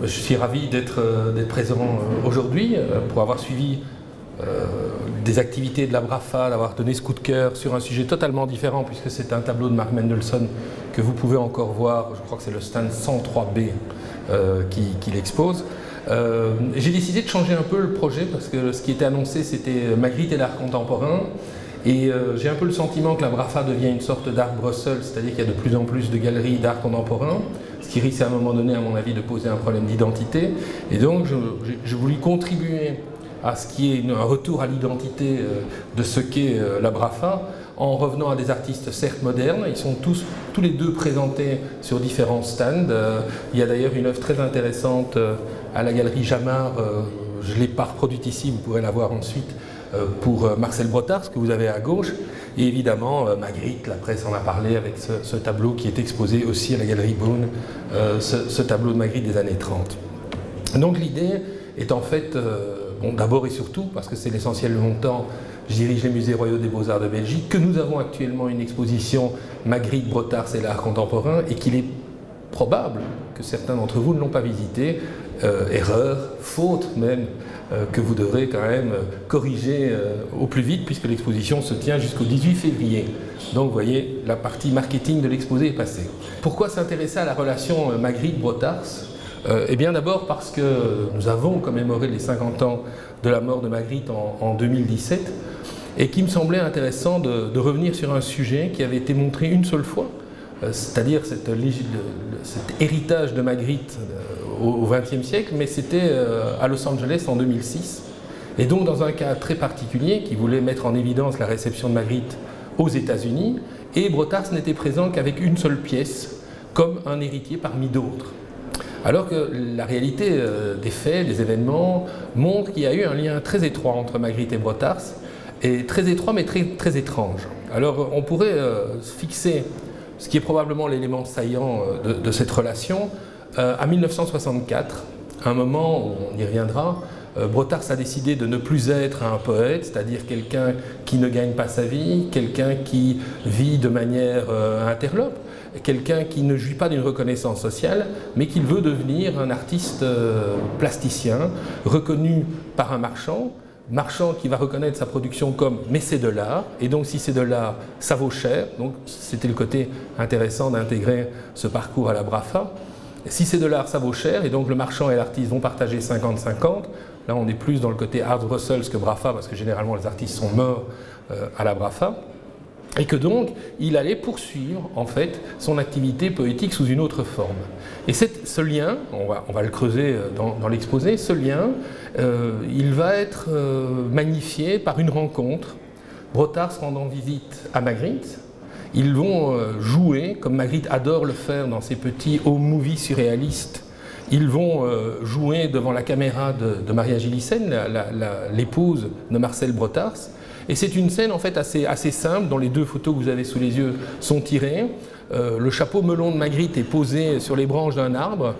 Je suis ravi d'être présent aujourd'hui pour avoir suivi des activités de la BRAFA, d'avoir donné ce coup de cœur sur un sujet totalement différent puisque c'est un tableau de Mark Mendelsohn que vous pouvez encore voir, je crois que c'est le stand 103B qui l'expose. J'ai décidé de changer un peu le projet parce que ce qui était annoncé c'était Magritte et l'art contemporain et j'ai un peu le sentiment que la BRAFA devient une sorte d'art Brussels, c'est-à-dire qu'il y a de plus en plus de galeries d'art contemporain, ce qui risque à un moment donné à mon avis de poser un problème d'identité et donc je voulais contribuer à ce qui est un retour à l'identité de ce qu'est la BRAFA, en revenant à des artistes certes modernes. Ils sont tous les deux présentés sur différents stands. Il y a d'ailleurs une œuvre très intéressante à la galerie Jamard, je ne l'ai pas reproduite ici, vous pourrez la voir ensuite, pour Marcel Brottars, que vous avez à gauche. Et évidemment, Magritte, la presse en a parlé avec ce tableau qui est exposé aussi à la galerie Beaune, ce tableau de Magritte des années 30. Donc l'idée est en fait... Bon, d'abord et surtout, parce que c'est l'essentiel de mon temps, je dirige les musées royaux des beaux-arts de Belgique, que nous avons actuellement une exposition Magritte, Brottars et l'art contemporain, et qu'il est probable que certains d'entre vous ne l'ont pas visité. Erreur, faute même, que vous devrez quand même corriger au plus vite, puisque l'exposition se tient jusqu'au 18 février. Donc vous voyez, la partie marketing de l'exposé est passée. Pourquoi s'intéresser à la relation Magritte-Brottars ? Eh bien d'abord parce que nous avons commémoré les 50 ans de la mort de Magritte en 2017 et qu'il me semblait intéressant de revenir sur un sujet qui avait été montré une seule fois, c'est-à-dire cet héritage de Magritte au XXe siècle, mais c'était à Los Angeles en 2006. Et donc dans un cas très particulier qui voulait mettre en évidence la réception de Magritte aux États-Unis, et Brottars n'était présent qu'avec une seule pièce, comme un héritier parmi d'autres. Alors que la réalité des faits, des événements, montre qu'il y a eu un lien très étroit entre Magritte et Brottars, et très étroit mais très étrange. Alors on pourrait fixer ce qui est probablement l'élément saillant de cette relation à 1964, à un moment où on y reviendra. Brottars a décidé de ne plus être un poète, c'est-à-dire quelqu'un qui ne gagne pas sa vie, quelqu'un qui vit de manière interlope, quelqu'un qui ne jouit pas d'une reconnaissance sociale, mais qui veut devenir un artiste plasticien, reconnu par un marchand qui va reconnaître sa production comme « mais c'est de l'art », et donc si c'est de l'art, ça vaut cher. Donc c'était le côté intéressant d'intégrer ce parcours à la BRAFA. Si c'est de l'art, ça vaut cher, et donc le marchand et l'artiste vont partager 50-50. Là, on est plus dans le côté Art Brussels que BRAFA, parce que généralement les artistes sont morts à la BRAFA. Et que donc, il allait poursuivre, en fait, son activité poétique sous une autre forme. Et ce lien, on va le creuser dans l'exposé, ce lien, il va être magnifié par une rencontre. Brottars rendant visite à Magritte, ils vont jouer, comme Magritte adore le faire dans ses petits home movies surréalistes, ils vont jouer devant la caméra de Maria Gillissen, l'épouse de Marcel Brottars. Et c'est une scène en fait assez simple, dont les deux photos que vous avez sous les yeux sont tirées. Le chapeau melon de Magritte est posé sur les branches d'un arbre.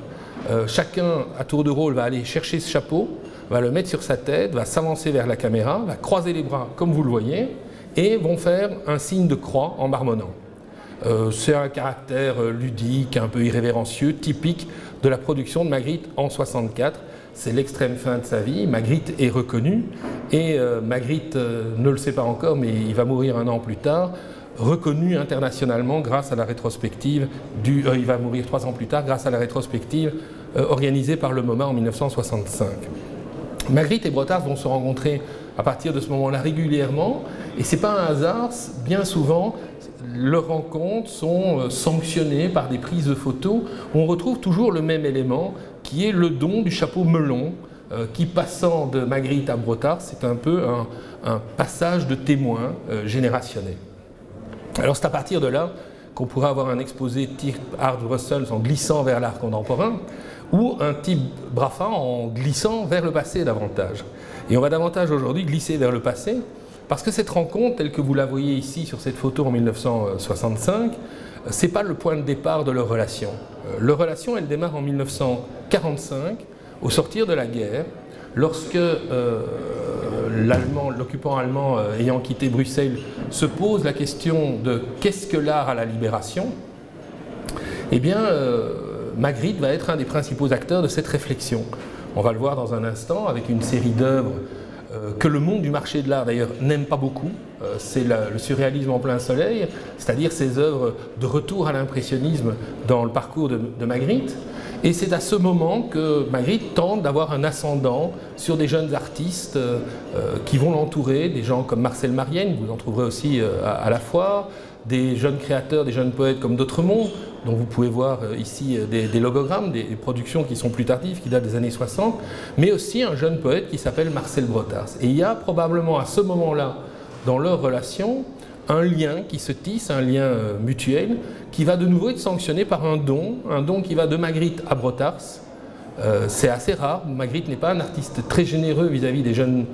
Chacun, à tour de rôle, va aller chercher ce chapeau, va le mettre sur sa tête, va s'avancer vers la caméra, va croiser les bras comme vous le voyez, et vont faire un signe de croix en marmonnant. C'est un caractère ludique, un peu irrévérencieux, typique de la production de Magritte en 1964. C'est l'extrême fin de sa vie, Magritte est reconnu, et Magritte ne le sait pas encore, mais il va mourir un an plus tard, reconnu internationalement grâce à la rétrospective, il va mourir 3 ans plus tard grâce à la rétrospective organisée par le MoMA en 1965. Magritte et Brottars vont se rencontrer à partir de ce moment-là régulièrement, et ce n'est pas un hasard, bien souvent, leurs rencontres sont sanctionnées par des prises de photos où on retrouve toujours le même élément qui est le don du chapeau melon qui, passant de Magritte à Brottars, c'est un peu un passage de témoin générationnel. Alors c'est à partir de là qu'on pourrait avoir un exposé type Art Brussels en glissant vers l'art contemporain ou un type BRAFA en glissant vers le passé davantage. Et on va davantage aujourd'hui glisser vers le passé parce que cette rencontre, telle que vous la voyez ici sur cette photo en 1965, ce n'est pas le point de départ de leur relation. Leur relation, elle démarre en 1945, au sortir de la guerre, lorsque l'occupant allemand ayant quitté Bruxelles se pose la question de qu'est-ce que l'art à la libération, eh bien, Magritte va être un des principaux acteurs de cette réflexion. On va le voir dans un instant avec une série d'œuvres que le monde du marché de l'art d'ailleurs n'aime pas beaucoup. C'est le surréalisme en plein soleil, c'est-à-dire ces œuvres de retour à l'impressionnisme dans le parcours de Magritte. Et c'est à ce moment que Magritte tente d'avoir un ascendant sur des jeunes artistes qui vont l'entourer, des gens comme Marcel Marienne, vous en trouverez aussi à la foire, des jeunes créateurs, des jeunes poètes comme d'Autremont, dont vous pouvez voir ici des logogrammes, des productions qui sont plus tardives, qui datent des années 60, mais aussi un jeune poète qui s'appelle Marcel Brotars. Et il y a probablement à ce moment-là, dans leur relation, un lien qui se tisse, un lien mutuel, qui va de nouveau être sanctionné par un don qui va de Magritte à Brotars. C'est assez rare, Magritte n'est pas un artiste très généreux vis-à-vis des jeunes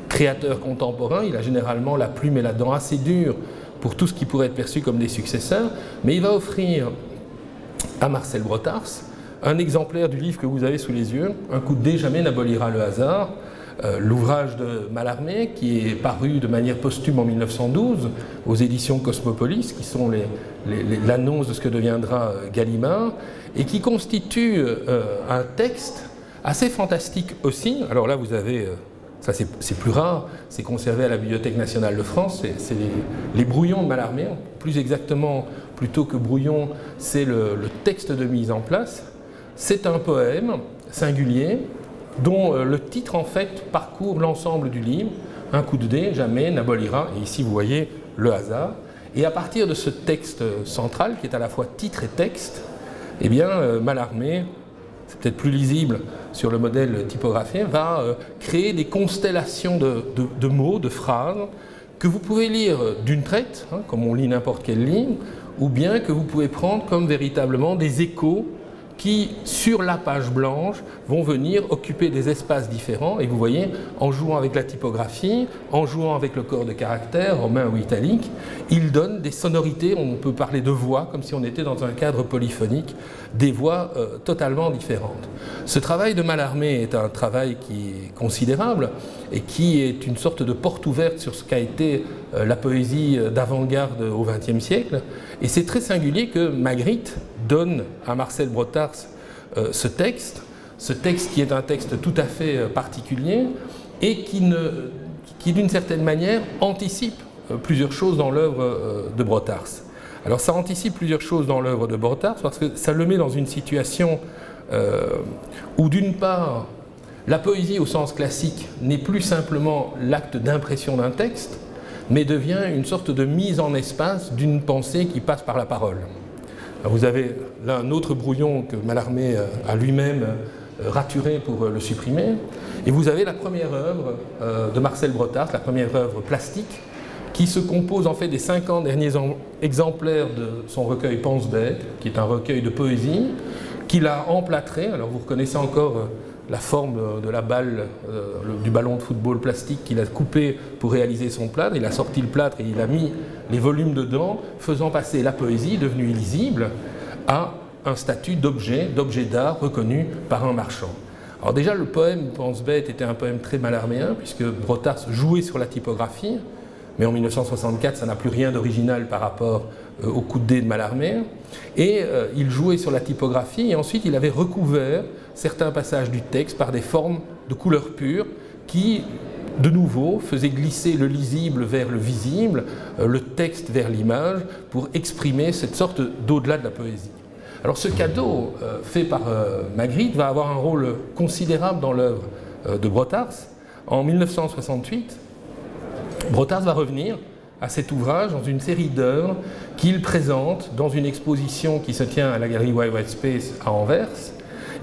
créateurs contemporains, il a généralement la plume et la dent assez dure pour tout ce qui pourrait être perçu comme des successeurs, mais il va offrir à Marcel Brotars un exemplaire du livre que vous avez sous les yeux, Un coup de dé jamais n'abolira le hasard, l'ouvrage de Mallarmé qui est paru de manière posthume en 1912 aux éditions Cosmopolis, qui sont l'annonce de ce que deviendra Gallimard, et qui constitue un texte assez fantastique aussi. Alors là vous avez, ça c'est plus rare, c'est conservé à la Bibliothèque nationale de France, c'est les brouillons de Mallarmé, plus exactement, plutôt que brouillon, c'est le texte de mise en place. C'est un poème singulier, dont le titre en fait parcourt l'ensemble du livre, Un coup de dé jamais n'abolira, et ici vous voyez le hasard. Et à partir de ce texte central, qui est à la fois titre et texte, eh bien Mallarmé, c'est peut-être plus lisible sur le modèle typographié, va créer des constellations de mots, de phrases, que vous pouvez lire d'une traite, hein, comme on lit n'importe quel livre, ou bien que vous pouvez prendre comme véritablement des échos qui, sur la page blanche, vont venir occuper des espaces différents. Et vous voyez, en jouant avec la typographie, en jouant avec le corps de caractère, romain ou italique, il donne des sonorités, on peut parler de voix, comme si on était dans un cadre polyphonique, des voix totalement différentes. Ce travail de Mallarmé est un travail qui est considérable et qui est une sorte de porte ouverte sur ce qu'a été la poésie d'avant-garde au XXe siècle. Et c'est très singulier que Magritte donne à Marcel Brotars ce texte qui est un texte tout à fait particulier et qui d'une certaine manière anticipe plusieurs choses dans l'œuvre de Brotars. Alors ça anticipe plusieurs choses dans l'œuvre de Brotars parce que ça le met dans une situation où d'une part la poésie au sens classique n'est plus simplement l'acte d'impression d'un texte, mais devient une sorte de mise en espace d'une pensée qui passe par la parole. Alors vous avez là un autre brouillon que Mallarmé a lui-même raturé pour le supprimer, et vous avez la première œuvre de Marcel Brotars, la première œuvre plastique, qui se compose en fait des 50 derniers exemplaires de son recueil Pense-Bête, qui est un recueil de poésie, qu'il a emplâtré. Alors vous reconnaissez encore la forme de la balle, du ballon de football plastique qu'il a coupé pour réaliser son plâtre. Il a sorti le plâtre et il a mis les volumes dedans, faisant passer la poésie, devenue illisible, à un statut d'objet d'art reconnu par un marchand. Alors déjà, le poème Pense-Bête était un poème très mallarméen, puisque Brotars jouait sur la typographie, mais en 1964, ça n'a plus rien d'original par rapport au coup de dé de Mallarmé. Et il jouait sur la typographie, et ensuite il avait recouvert certains passages du texte par des formes de couleur pure qui, de nouveau, faisaient glisser le lisible vers le visible, le texte vers l'image, pour exprimer cette sorte d'au-delà de la poésie. Alors ce cadeau fait par Magritte va avoir un rôle considérable dans l'œuvre de Brotars. En 1968, Brotars va revenir à cet ouvrage dans une série d'œuvres qu'il présente dans une exposition qui se tient à la galerie Wild White Space à Anvers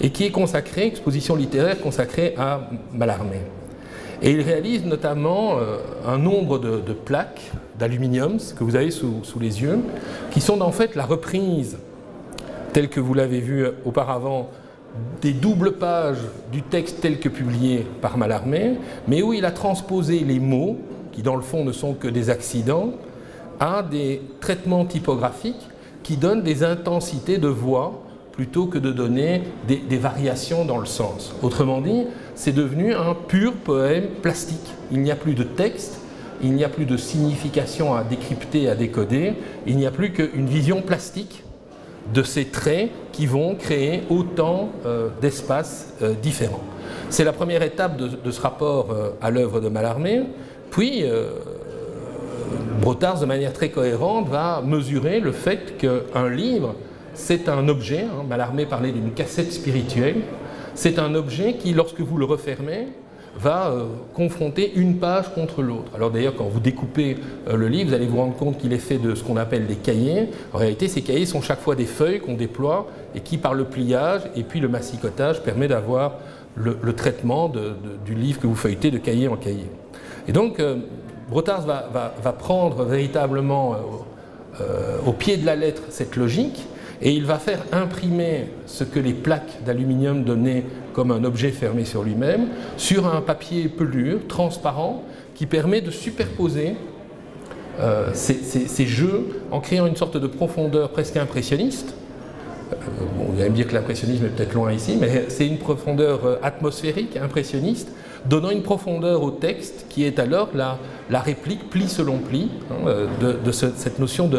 et qui est consacrée, exposition littéraire consacrée à Mallarmé. Et il réalise notamment un nombre de plaques d'aluminium que vous avez sous les yeux, qui sont en fait la reprise, telle que vous l'avez vu auparavant, des doubles pages du texte tel que publié par Mallarmé, mais où il a transposé les mots, qui dans le fond ne sont que des accidents, à des traitements typographiques qui donnent des intensités de voix plutôt que de donner des variations dans le sens. Autrement dit, c'est devenu un pur poème plastique. Il n'y a plus de texte, il n'y a plus de signification à décrypter, à décoder, il n'y a plus qu'une vision plastique de ces traits qui vont créer autant d'espaces différents. C'est la première étape de ce rapport à l'œuvre de Mallarmé. Puis, Brotars, de manière très cohérente, va mesurer le fait qu'un livre, c'est un objet. Mallarmé parlait d'une cassette spirituelle. C'est un objet qui, lorsque vous le refermez, va confronter une page contre l'autre. Alors d'ailleurs, quand vous découpez le livre, vous allez vous rendre compte qu'il est fait de ce qu'on appelle des cahiers. En réalité, ces cahiers sont chaque fois des feuilles qu'on déploie et qui, par le pliage et puis le massicotage, permet d'avoir le traitement du livre que vous feuilletez de cahier en cahier. Et donc, Brotars va prendre véritablement au pied de la lettre cette logique, et il va faire imprimer ce que les plaques d'aluminium donnaient comme un objet fermé sur lui-même, sur un papier pelure, transparent, qui permet de superposer ces jeux en créant une sorte de profondeur presque impressionniste. Bon, vous allez me dire que l'impressionnisme est peut-être loin ici, mais c'est une profondeur atmosphérique, impressionniste, donnant une profondeur au texte qui est alors la réplique pli selon pli de cette notion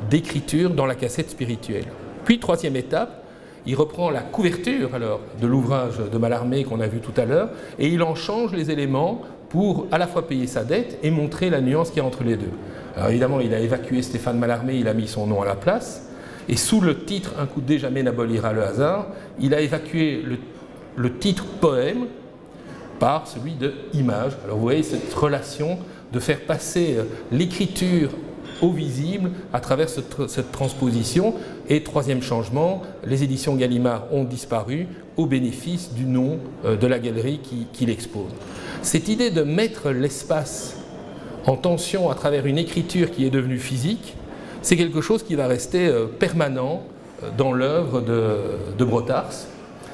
d'écriture dans la cassette spirituelle. Puis, troisième étape, il reprend la couverture alors de l'ouvrage de Mallarmé qu'on a vu tout à l'heure, et il en change les éléments pour à la fois payer sa dette et montrer la nuance qu'il y a entre les deux. Alors évidemment, il a évacué Stéphane Mallarmé, il a mis son nom à la place, et sous le titre « Un coup de dé jamais n'abolira le hasard », il a évacué le titre « Poème » par celui de « Image ». Alors vous voyez cette relation de faire passer l'écriture au visible à travers cette transposition. Et troisième changement, les éditions Gallimard ont disparu au bénéfice du nom de la galerie qui l'expose. Cette idée de mettre l'espace en tension à travers une écriture qui est devenue physique, c'est quelque chose qui va rester permanent dans l'œuvre de Brotars.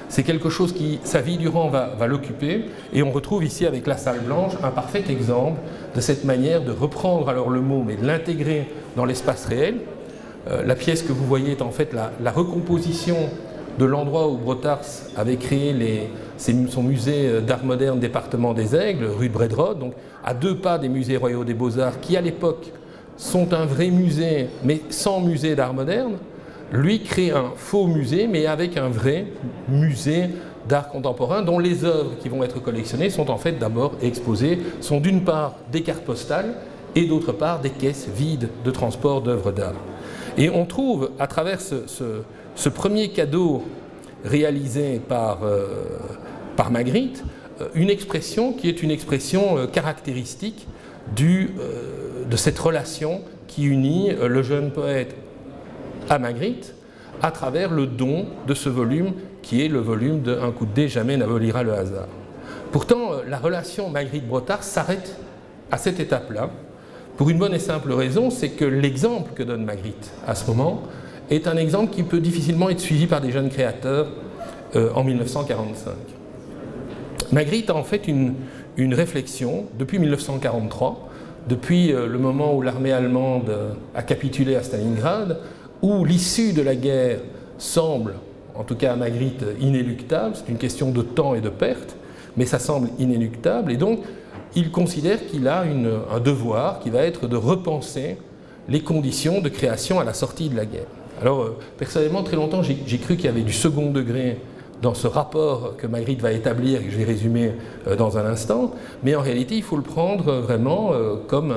C'est quelque chose qui, sa vie durant, va l'occuper, et on retrouve ici avec La Salle Blanche un parfait exemple de cette manière de reprendre alors le mot, mais de l'intégrer dans l'espace réel. La pièce que vous voyez est en fait la recomposition de l'endroit où Brotars avait créé son musée d'art moderne département des Aigles, rue de Bréderode, donc à 2 pas des musées royaux des Beaux-Arts, qui à l'époque sont un vrai musée, mais sans musée d'art moderne. Lui crée un faux musée, mais avec un vrai musée d'art contemporain, dont les œuvres qui vont être collectionnées sont en fait d'abord exposées, sont d'une part des cartes postales et d'autre part des caisses vides de transport d'œuvres d'art. Et on trouve à travers ce premier cadeau réalisé par Magritte une expression qui est une expression caractéristique de cette relation qui unit le jeune poète à Magritte à travers le don de ce volume qui est le volume de Un coup de dé jamais n'abolira le hasard. Pourtant, la relation Magritte-Brotars s'arrête à cette étape-là pour une bonne et simple raison, c'est que l'exemple que donne Magritte à ce moment est un exemple qui peut difficilement être suivi par des jeunes créateurs en 1945. Magritte a en fait une réflexion depuis 1943, depuis le moment où l'armée allemande a capitulé à Stalingrad, où l'issue de la guerre semble, en tout cas à Magritte, inéluctable. C'est une question de temps et de perte, mais ça semble inéluctable. Et donc, il considère qu'il a un devoir qui va être de repenser les conditions de création à la sortie de la guerre. Alors, personnellement, très longtemps, j'ai cru qu'il y avait du second degré dans ce rapport que Magritte va établir, et que je vais résumer dans un instant, mais en réalité, il faut le prendre vraiment comme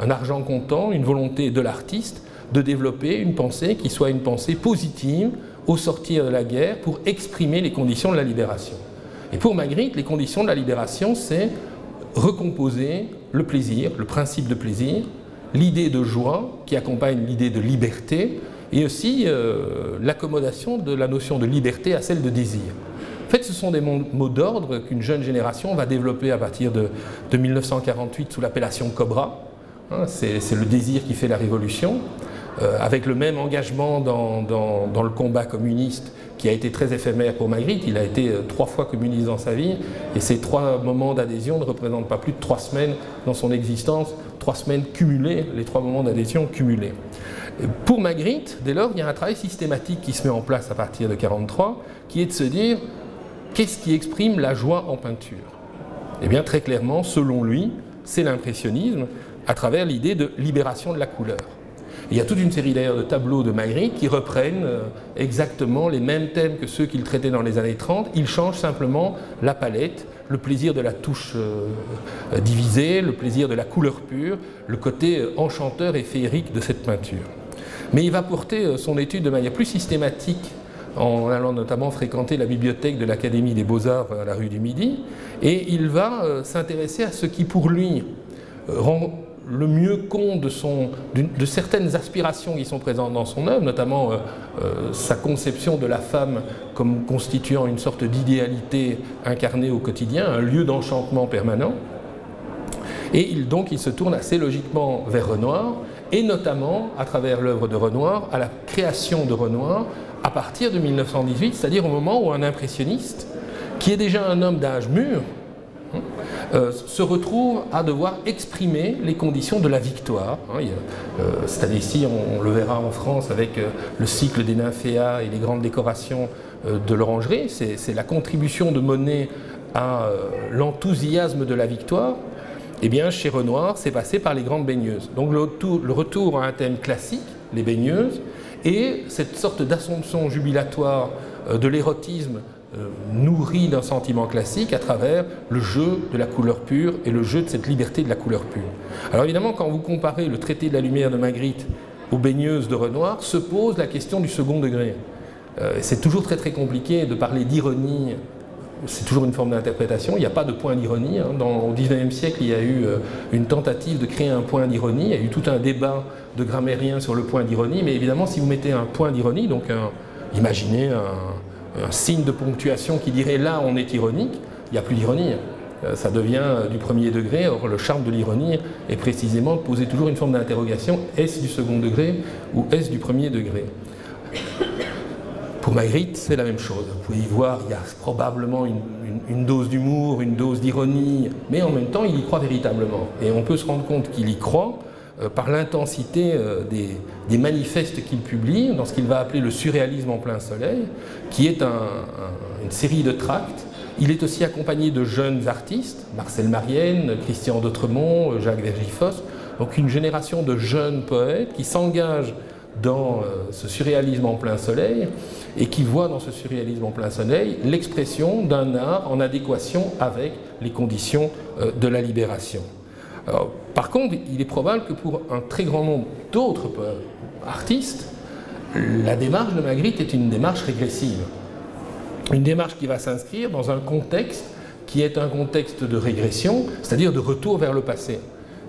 un argent comptant, une volonté de l'artiste de développer une pensée qui soit une pensée positive au sortir de la guerre pour exprimer les conditions de la libération. Et pour Magritte, les conditions de la libération, c'est recomposer le plaisir, le principe de plaisir, l'idée de joie qui accompagne l'idée de liberté, et aussi l'accommodation de la notion de liberté à celle de désir. En fait, ce sont des mots d'ordre qu'une jeune génération va développer à partir de 1948 sous l'appellation Cobra. C'est le désir qui fait la révolution. Avec le même engagement dans le combat communiste qui a été très éphémère pour Magritte. Il a été 3 fois communiste dans sa vie, et ces 3 moments d'adhésion ne représentent pas plus de 3 semaines dans son existence, 3 semaines cumulées, les 3 moments d'adhésion cumulés. Pour Magritte, dès lors, il y a un travail systématique qui se met en place à partir de 1943, qui est de se dire, qu'est-ce qui exprime la joie en peinture? Eh bien, très clairement, selon lui, c'est l'impressionnisme, à travers l'idée de libération de la couleur. Il y a toute une série d'ailleurs de tableaux de Magritte qui reprennent exactement les mêmes thèmes que ceux qu'il traitait dans les années 30. Il change simplement la palette, le plaisir de la touche divisée, le plaisir de la couleur pure, le côté enchanteur et féerique de cette peinture. Mais il va porter son étude de manière plus systématique en allant notamment fréquenter la bibliothèque de l'Académie des Beaux-Arts à la rue du Midi, et il va s'intéresser à ce qui pour lui rend le mieux compte de certaines aspirations qui sont présentes dans son œuvre, notamment sa conception de la femme comme constituant une sorte d'idéalité incarnée au quotidien, un lieu d'enchantement permanent. Et donc il se tourne assez logiquement vers Renoir, et notamment à travers l'œuvre de Renoir, à la création de Renoir à partir de 1918, c'est-à-dire au moment où un impressionniste, qui est déjà un homme d'âge mûr, se retrouve à devoir exprimer les conditions de la victoire. Cette année-ci, on le verra en France avec le cycle des nymphéas et les grandes décorations de l'orangerie. C'est la contribution de Monet à l'enthousiasme de la victoire. Eh bien, chez Renoir, c'est passé par les grandes baigneuses. Donc le retour à un thème classique, les baigneuses, et cette sorte d'assomption jubilatoire de l'érotisme nourri d'un sentiment classique à travers le jeu de la couleur pure et le jeu de cette liberté de la couleur pure. Alors évidemment, quand vous comparez le traité de la lumière de Magritte aux baigneuses de Renoir, se pose la question du second degré. C'est toujours très compliqué de parler d'ironie, c'est toujours une forme d'interprétation, il n'y a pas de point d'ironie. Au XIXe siècle, il y a eu une tentative de créer un point d'ironie, il y a eu tout un débat de grammairiens sur le point d'ironie, mais évidemment, si vous mettez un point d'ironie, donc imaginez un signe de ponctuation qui dirait là on est ironique, il n'y a plus d'ironie. Ça devient du premier degré. Or le charme de l'ironie est précisément de poser toujours une forme d'interrogation, est-ce du second degré ou est-ce du premier degré? Pour Magritte, c'est la même chose. Vous pouvez y voir, il y a probablement une dose d'humour, une dose d'ironie, mais en même temps il y croit véritablement. Et on peut se rendre compte qu'il y croit par l'intensité des manifestes qu'il publie dans ce qu'il va appeler le surréalisme en plein soleil, qui est une série de tracts. Il est aussi accompagné de jeunes artistes, Marcel Marienne, Christian d'Autremont, Jacques Vergifos, donc une génération de jeunes poètes qui s'engagent dans ce surréalisme en plein soleil et qui voient dans ce surréalisme en plein soleil l'expression d'un art en adéquation avec les conditions de la libération. Alors, par contre, il est probable que pour un très grand nombre d'autres artistes, la démarche de Magritte est une démarche régressive. Une démarche qui va s'inscrire dans un contexte qui est un contexte de régression, c'est-à-dire de retour vers le passé.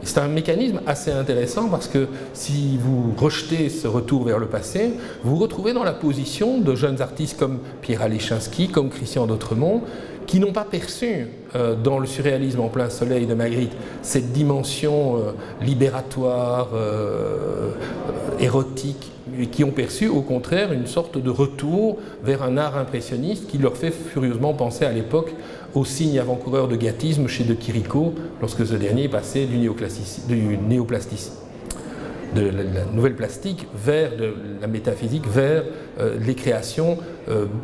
C'est un mécanisme assez intéressant parce que si vous rejetez ce retour vers le passé, vous vous retrouvez dans la position de jeunes artistes comme Pierre Alechinski, comme Christian d'Autremont, qui n'ont pas perçu dans le surréalisme en plein soleil de Magritte cette dimension libératoire, érotique, et qui ont perçu au contraire une sorte de retour vers un art impressionniste qui leur fait furieusement penser à l'époque aux signes avant-coureurs de gâtisme chez de Chirico lorsque ce dernier passait du néoplastisme, de la nouvelle plastique vers de la métaphysique, vers les créations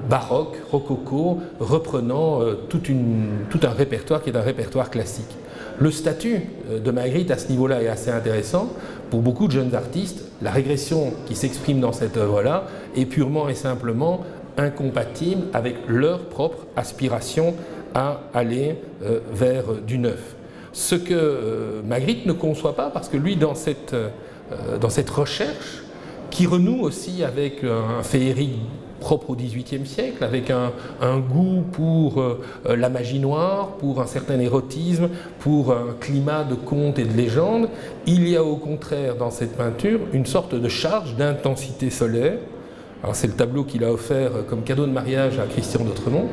baroques, rococo, reprenant tout un répertoire qui est un répertoire classique. Le statut de Magritte à ce niveau-là est assez intéressant. Pour beaucoup de jeunes artistes, la régression qui s'exprime dans cette œuvre-là est purement et simplement incompatible avec leur propre aspiration à aller vers du neuf. Ce que Magritte ne conçoit pas, parce que lui, dans cette recherche, qui renoue aussi avec un féerique propre au XVIIIe siècle, avec un goût pour la magie noire, pour un certain érotisme, pour un climat de contes et de légendes, il y a au contraire dans cette peinture une sorte de charge d'intensité solaire. Alors c'est le tableau qu'il a offert comme cadeau de mariage à Christian d'Autremont,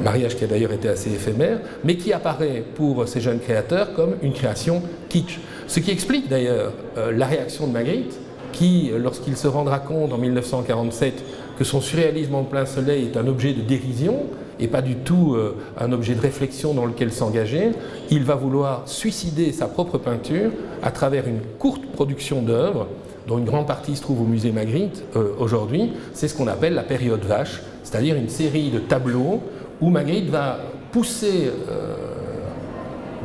mariage qui a d'ailleurs été assez éphémère, mais qui apparaît pour ces jeunes créateurs comme une création kitsch. Ce qui explique d'ailleurs la réaction de Magritte, qui, lorsqu'il se rendra compte en 1947 que son surréalisme en plein soleil est un objet de dérision et pas du tout un objet de réflexion dans lequel s'engager, il va vouloir suicider sa propre peinture à travers une courte production d'œuvres, dont une grande partie se trouve au musée Magritte aujourd'hui. C'est ce qu'on appelle la période vache, c'est-à-dire une série de tableaux où Magritte va pousser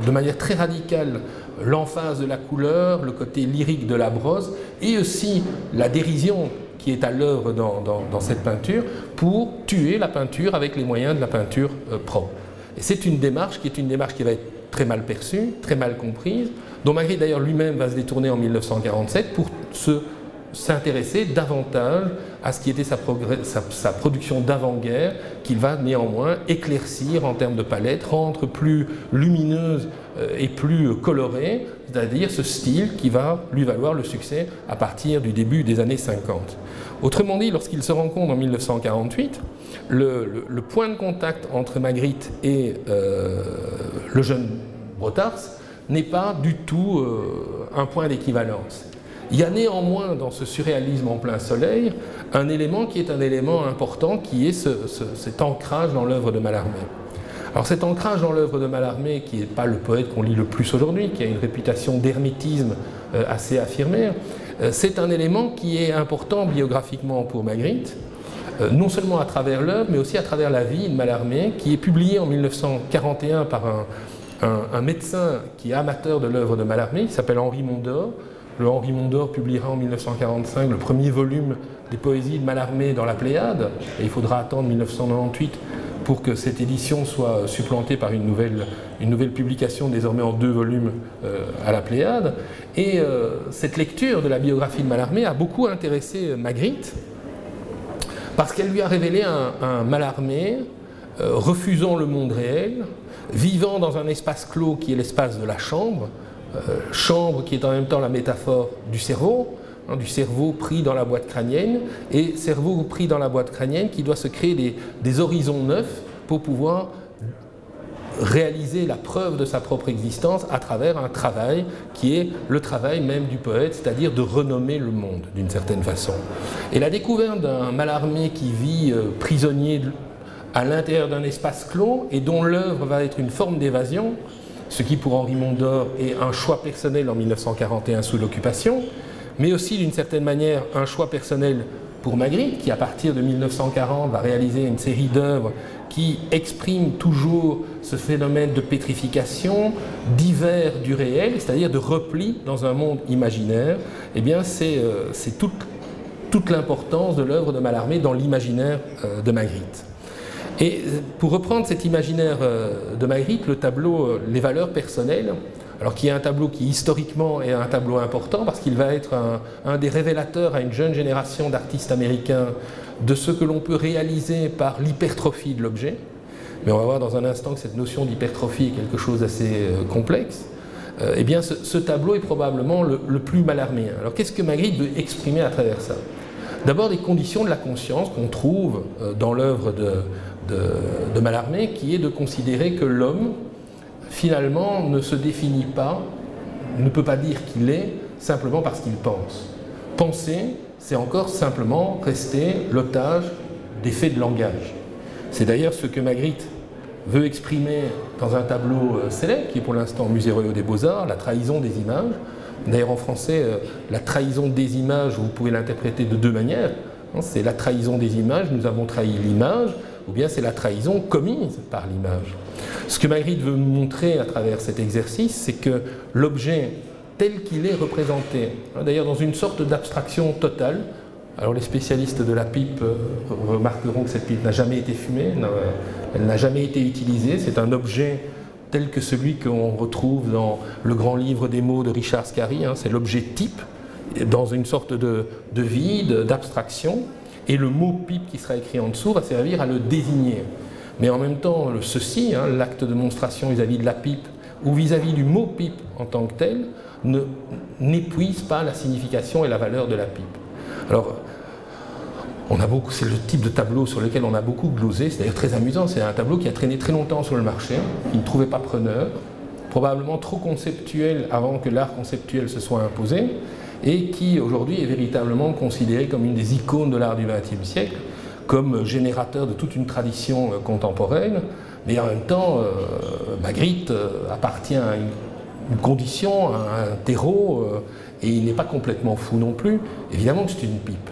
de manière très radicale l'emphase de la couleur, le côté lyrique de la brosse, et aussi la dérision qui est à l'œuvre dans cette peinture, pour tuer la peinture avec les moyens de la peinture propre. Et c'est une démarche qui va être très mal perçue, très mal comprise, dont Magritte d'ailleurs lui-même va se détourner en 1947 pour s'intéresser davantage à ce qui était sa production d'avant-guerre, qu'il va néanmoins éclaircir en termes de palette, rendre plus lumineuse et plus colorée, c'est-à-dire ce style qui va lui valoir le succès à partir du début des années 50. Autrement dit, lorsqu'il se rencontre en 1948, le point de contact entre Magritte et le jeune Brotars n'est pas du tout un point d'équivalence. Il y a néanmoins dans ce surréalisme en plein soleil un élément qui est un élément important, qui est cet ancrage dans l'œuvre de Mallarmé. Alors cet ancrage dans l'œuvre de Mallarmé, qui n'est pas le poète qu'on lit le plus aujourd'hui, qui a une réputation d'hermétisme assez affirmée, c'est un élément qui est important biographiquement pour Magritte, non seulement à travers l'œuvre, mais aussi à travers la vie de Mallarmé, qui est publiée en 1941 par un médecin qui est amateur de l'œuvre de Mallarmé, qui s'appelle Henri Mondor. Le Henri Mondor publiera en 1945 le premier volume des poésies de Mallarmé dans la Pléiade, et il faudra attendre 1998 pour que cette édition soit supplantée par une nouvelle publication désormais en 2 volumes à la Pléiade. Et cette lecture de la biographie de Mallarmé a beaucoup intéressé Magritte, parce qu'elle lui a révélé un Mallarmé refusant le monde réel, vivant dans un espace clos qui est l'espace de la chambre, chambre qui est en même temps la métaphore du cerveau pris dans la boîte crânienne, et cerveau pris dans la boîte crânienne qui doit se créer des horizons neufs pour pouvoir réaliser la preuve de sa propre existence à travers un travail qui est le travail même du poète, c'est-à-dire de renommer le monde d'une certaine façon. Et la découverte d'un Mallarmé qui vit prisonnier à l'intérieur d'un espace clos et dont l'œuvre va être une forme d'évasion, ce qui pour Henri Mondor est un choix personnel en 1941 sous l'occupation, mais aussi d'une certaine manière un choix personnel pour Magritte, qui à partir de 1940 va réaliser une série d'œuvres qui expriment toujours ce phénomène de pétrification, d'hiver du réel, c'est-à-dire de repli dans un monde imaginaire. Eh bien c'est toute l'importance de l'œuvre de Mallarmé dans l'imaginaire de Magritte. Et pour reprendre cet imaginaire de Magritte, le tableau Les valeurs personnelles, alors qui est un tableau qui historiquement est un tableau important parce qu'il va être un des révélateurs à une jeune génération d'artistes américains de ce que l'on peut réaliser par l'hypertrophie de l'objet. Mais on va voir dans un instant que cette notion d'hypertrophie est quelque chose d'assez complexe. Eh bien ce tableau est probablement le plus mallarméen. Alors qu'est-ce que Magritte veut exprimer à travers ça? D'abord des conditions de la conscience qu'on trouve dans l'œuvre de Mallarmé, qui est de considérer que l'homme, finalement, ne se définit pas, ne peut pas dire qu'il est, simplement parce qu'il pense. Penser, c'est encore simplement rester l'otage des faits de langage. C'est d'ailleurs ce que Magritte veut exprimer dans un tableau célèbre, qui est pour l'instant au Musée royal des Beaux-Arts, La trahison des images. D'ailleurs en français, la trahison des images, vous pouvez l'interpréter de 2 manières. C'est la trahison des images, nous avons trahi l'image, ou bien c'est la trahison commise par l'image. Ce que Magritte veut montrer à travers cet exercice, c'est que l'objet tel qu'il est représenté, d'ailleurs dans une sorte d'abstraction totale, alors les spécialistes de la pipe remarqueront que cette pipe n'a jamais été fumée, elle n'a jamais été utilisée, c'est un objet tel que celui qu'on retrouve dans le grand livre des mots de Richard Scarry, c'est l'objet type, dans une sorte de vide, d'abstraction, et le mot pipe qui sera écrit en dessous va servir à le désigner. Mais en même temps, ceci, l'acte de monstration vis-à-vis de la pipe, ou vis-à-vis du mot pipe en tant que tel, n'épuise pas la signification et la valeur de la pipe. Alors, c'est le type de tableau sur lequel on a beaucoup glosé, c'est d'ailleurs très amusant, c'est un tableau qui a traîné très longtemps sur le marché, qui ne trouvait pas preneur, probablement trop conceptuel avant que l'art conceptuel se soit imposé, et qui aujourd'hui est véritablement considéré comme une des icônes de l'art du XXe siècle, comme générateur de toute une tradition contemporaine, mais en même temps, Magritte appartient à une condition, à un terreau, et il n'est pas complètement fou non plus. Évidemment que c'est une pipe.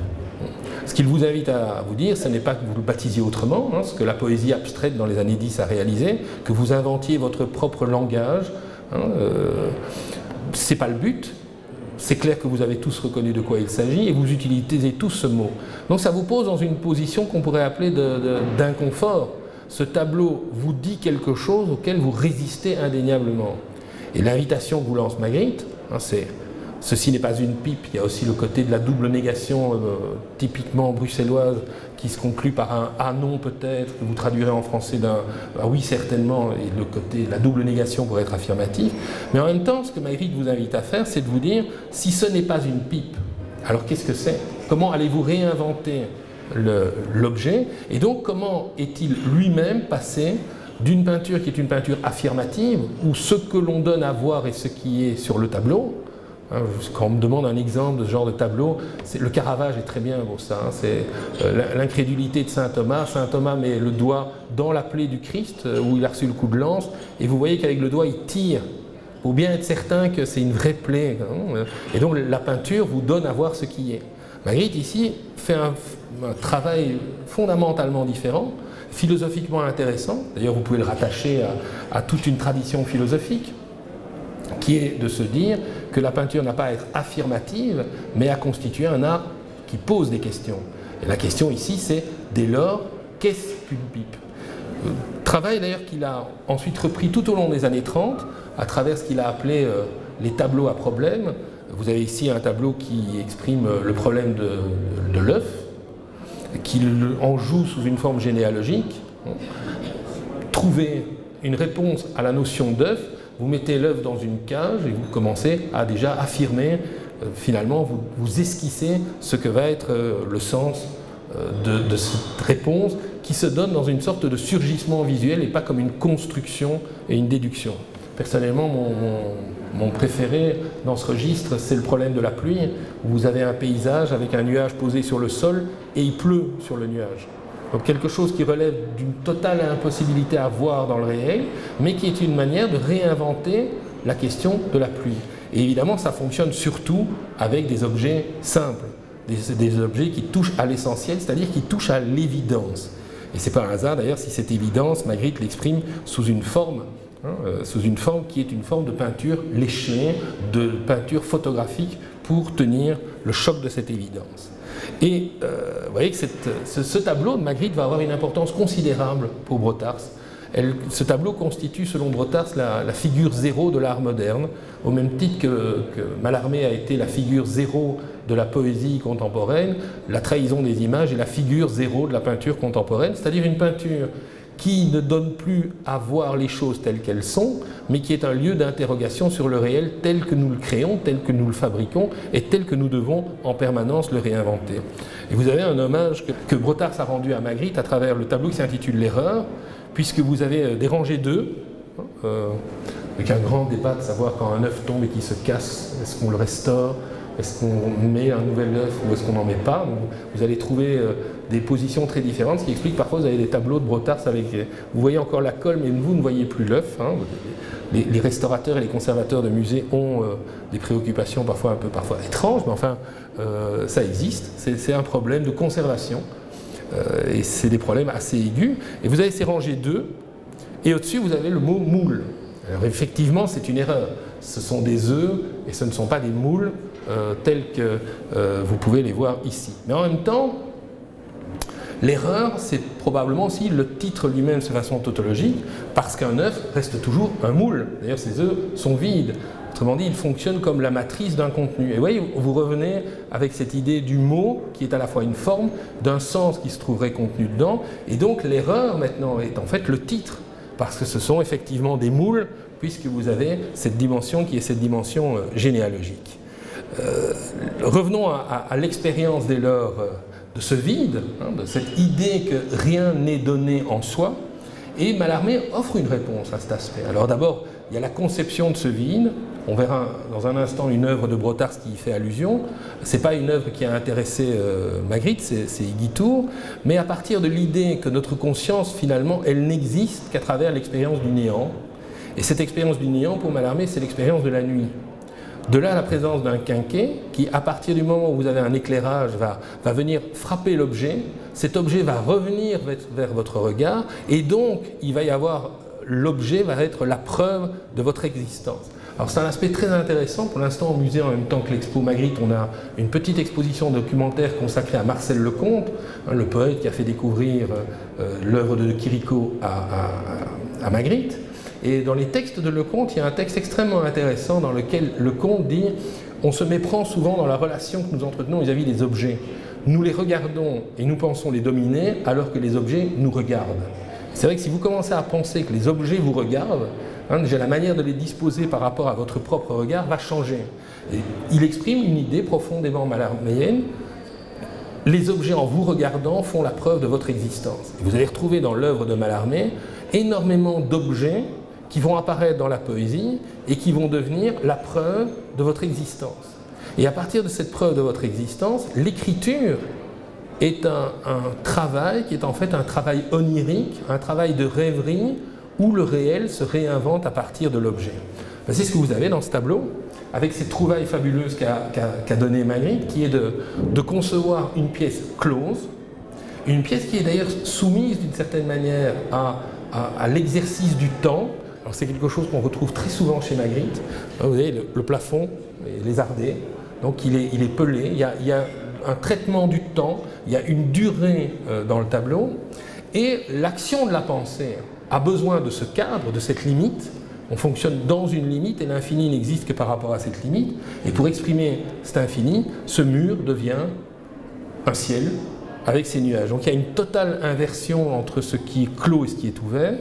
Ce qu'il vous invite à vous dire, ce n'est pas que vous le baptisiez autrement, ce que la poésie abstraite dans les années 10 a réalisé, que vous inventiez votre propre langage, Ce n'est pas le but. C'est clair que vous avez tous reconnu de quoi il s'agit et vous utilisez tous ce mot. Donc ça vous pose dans une position qu'on pourrait appeler d'inconfort. Ce tableau vous dit quelque chose auquel vous résistez indéniablement. Et l'invitation que vous lance Magritte, hein, c'est « ceci n'est pas une pipe », il y a aussi le côté de la double négation typiquement bruxelloise qui se conclut par un « ah non peut-être », que vous traduirez en français d'un « ah oui certainement », et le côté de la double négation pour être affirmatif. Mais en même temps, ce que Magritte vous invite à faire, c'est de vous dire « si ce n'est pas une pipe, alors qu'est-ce que c'est? Comment allez-vous réinventer l'objet? Et donc comment est-il lui-même passé d'une peinture qui est une peinture affirmative, où ce que l'on donne à voir est ce qui est sur le tableau. Quand on me demande un exemple de ce genre de tableau, le Caravage est très bien pour ça. Hein, c'est l'incrédulité de saint Thomas. Saint Thomas met le doigt dans la plaie du Christ, où il a reçu le coup de lance, et vous voyez qu'avec le doigt, il tire, pour bien être certain que c'est une vraie plaie. Hein, et donc la peinture vous donne à voir ce qui est. Magritte, ici, fait un travail fondamentalement différent, philosophiquement intéressant. D'ailleurs, vous pouvez le rattacher à toute une tradition philosophique, qui est de se dire que la peinture n'a pas à être affirmative, mais à constituer un art qui pose des questions. Et la question ici, c'est, dès lors, qu'est-ce qu'une pipe? Travail d'ailleurs qu'il a ensuite repris tout au long des années 30, à travers ce qu'il a appelé les tableaux à problème. Vous avez ici un tableau qui exprime le problème de l'œuf, qu'il en joue sous une forme généalogique. Trouver une réponse à la notion d'œuf, vous mettez l'œuf dans une cage et vous commencez à déjà affirmer, finalement, vous esquissez ce que va être le sens de cette réponse qui se donne dans une sorte de surgissement visuel et pas comme une construction et une déduction. Personnellement, mon préféré dans ce registre, c'est le problème de la pluie, où vous avez un paysage avec un nuage posé sur le sol et il pleut sur le nuage. Donc quelque chose qui relève d'une totale impossibilité à voir dans le réel, mais qui est une manière de réinventer la question de la pluie. Et évidemment, ça fonctionne surtout avec des objets simples, des objets qui touchent à l'essentiel, c'est-à-dire qui touchent à l'évidence. Et c'est pas un hasard d'ailleurs si cette évidence, Magritte l'exprime sous une forme, qui est une forme de peinture léchée, de peinture photographique pour tenir le choc de cette évidence. Et vous voyez que ce tableau de Magritte va avoir une importance considérable pour Brotars. Ce tableau constitue, selon Brotars, la figure zéro de l'art moderne, au même titre que Mallarmé a été la figure zéro de la poésie contemporaine. La trahison des images est la figure zéro de la peinture contemporaine, c'est-à-dire une peinture qui ne donne plus à voir les choses telles qu'elles sont, mais qui est un lieu d'interrogation sur le réel tel que nous le créons, tel que nous le fabriquons et tel que nous devons en permanence le réinventer. Et vous avez un hommage que Brotars a rendu à Magritte à travers le tableau qui s'intitule L'erreur, puisque vous avez des rangées d'œufs, avec un grand débat de savoir quand un œuf tombe et qu'il se casse, est-ce qu'on le restaure, est-ce qu'on met un nouvel œuf ou est-ce qu'on n'en met pas? Vous allez trouver des positions très différentes, ce qui explique parfois vous avez des tableaux de Brotars avec... Vous voyez encore la colle, mais vous ne voyez plus l'œuf. Hein. Les restaurateurs et les conservateurs de musées ont des préoccupations parfois étranges, mais enfin, ça existe. C'est un problème de conservation. Et c'est des problèmes assez aigus. Et vous avez ces rangées d'œufs, et au-dessus, vous avez le mot moule. Alors effectivement, c'est une erreur. Ce sont des œufs, et ce ne sont pas des moules tels que vous pouvez les voir ici. Mais en même temps, l'erreur, c'est probablement aussi le titre lui-même de façon tautologique, parce qu'un œuf reste toujours un moule. D'ailleurs, ces œufs sont vides. Autrement dit, ils fonctionnent comme la matrice d'un contenu. Et vous voyez, vous revenez avec cette idée du mot, qui est à la fois une forme, d'un sens qui se trouverait contenu dedans. Et donc, l'erreur, maintenant, est en fait le titre, parce que ce sont effectivement des moules, puisque vous avez cette dimension qui est cette dimension généalogique. Revenons à l'expérience dès lors de ce vide, hein, de cette idée que rien n'est donné en soi, et Mallarmé offre une réponse à cet aspect. Alors d'abord, il y a la conception de ce vide. On verra dans un instant une œuvre de Brotars qui y fait allusion. Ce n'est pas une œuvre qui a intéressé Magritte, c'est Guitour, mais à partir de l'idée que notre conscience, finalement, elle n'existe qu'à travers l'expérience du néant. Et cette expérience du néant, pour Mallarmé, c'est l'expérience de la nuit. De là, la présence d'un quinquet qui, à partir du moment où vous avez un éclairage, va venir frapper l'objet. Cet objet va revenir vers votre regard et donc il va y avoir, l'objet va être la preuve de votre existence. Alors c'est un aspect très intéressant. Pour l'instant au musée, en même temps que l'expo Magritte, on a une petite exposition documentaire consacrée à Marcel Lecomte, le poète qui a fait découvrir l'œuvre de Quirico à Magritte. Et dans les textes de Lecomte, il y a un texte extrêmement intéressant dans lequel Lecomte dit « On se méprend souvent dans la relation que nous entretenons vis-à-vis des objets. Nous les regardons et nous pensons les dominer alors que les objets nous regardent. » C'est vrai que si vous commencez à penser que les objets vous regardent, déjà la manière de les disposer par rapport à votre propre regard va changer. Et il exprime une idée profondément mallarméenne. Les objets en vous regardant font la preuve de votre existence. Et vous allez retrouver dans l'œuvre de Mallarmé énormément d'objets qui vont apparaître dans la poésie et qui vont devenir la preuve de votre existence. Et à partir de cette preuve de votre existence, l'écriture est un travail qui est en fait un travail onirique, un travail de rêverie où le réel se réinvente à partir de l'objet. C'est ce que vous avez dans ce tableau, avec cette trouvaille fabuleuse qu'a donnée Magritte, qui est de concevoir une pièce close, une pièce qui est d'ailleurs soumise d'une certaine manière à l'exercice du temps. Alors c'est quelque chose qu'on retrouve très souvent chez Magritte. Vous avez le plafond, les ardés, donc il est pelé, il y a un traitement du temps, il y a une durée dans le tableau, et l'action de la pensée a besoin de ce cadre, de cette limite. On fonctionne dans une limite et l'infini n'existe que par rapport à cette limite. Et pour exprimer cet infini, ce mur devient un ciel avec ses nuages. Donc il y a une totale inversion entre ce qui est clos et ce qui est ouvert.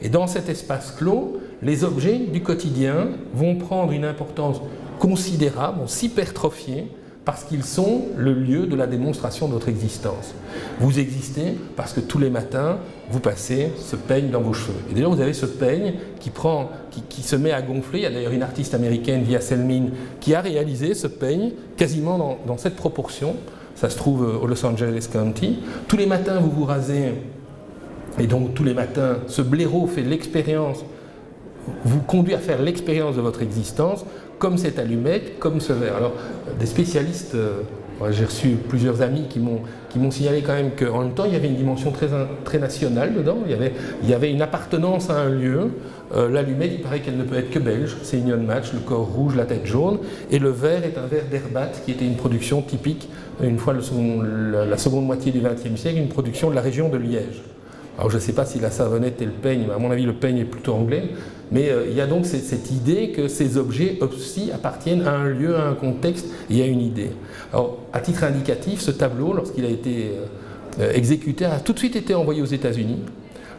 Et dans cet espace clos, les objets du quotidien vont prendre une importance considérable, vont s'hypertrophier, parce qu'ils sont le lieu de la démonstration de votre existence. Vous existez parce que tous les matins, vous passez ce peigne dans vos cheveux. Et d'ailleurs, vous avez ce peigne qui se met à gonfler. Il y a d'ailleurs une artiste américaine, Via Selmin, qui a réalisé ce peigne quasiment dans cette proportion. Ça se trouve au Los Angeles County. Tous les matins, vous vous rasez, et donc tous les matins, ce blaireau fait l'expérience, vous conduit à faire l'expérience de votre existence, comme cette allumette, comme ce verre. Alors, des spécialistes, j'ai reçu plusieurs amis qui m'ont signalé quand même qu'en même temps, il y avait une dimension très nationale dedans, il y avait une appartenance à un lieu. L'allumette, il paraît qu'elle ne peut être que belge, c'est Union Match, le corps rouge, la tête jaune, et le verre est un verre d'Herbat, qui était une production typique, une fois la seconde moitié du XXe siècle, une production de la région de Liège. Alors je ne sais pas si la savonnette et le peigne, mais à mon avis le peigne est plutôt anglais, mais il y a donc cette idée que ces objets aussi appartiennent à un lieu, à un contexte et à une idée. Alors à titre indicatif, ce tableau, lorsqu'il a été exécuté, a tout de suite été envoyé aux États-Unis.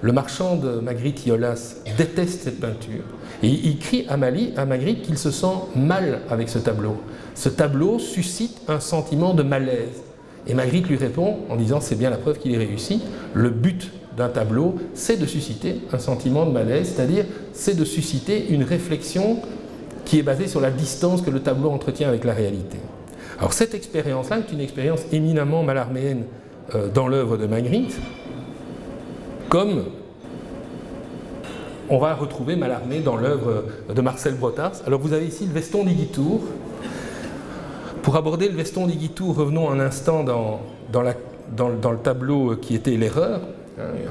Le marchand de Magritte, Iolas, déteste cette peinture et il crie à Magritte qu'il se sent mal avec ce tableau. Ce tableau suscite un sentiment de malaise. Et Magritte lui répond en disant c'est bien la preuve qu'il est réussi, le but d'un tableau, c'est de susciter un sentiment de malaise, c'est-à-dire c'est de susciter une réflexion qui est basée sur la distance que le tableau entretient avec la réalité. Alors cette expérience-là est une expérience éminemment mallarméenne dans l'œuvre de Magritte, comme on va retrouver Mallarmé dans l'œuvre de Marcel Brotars. Alors vous avez ici le veston d'Iguitour. Pour aborder le veston d'Iguitour, revenons un instant dans le tableau qui était l'erreur.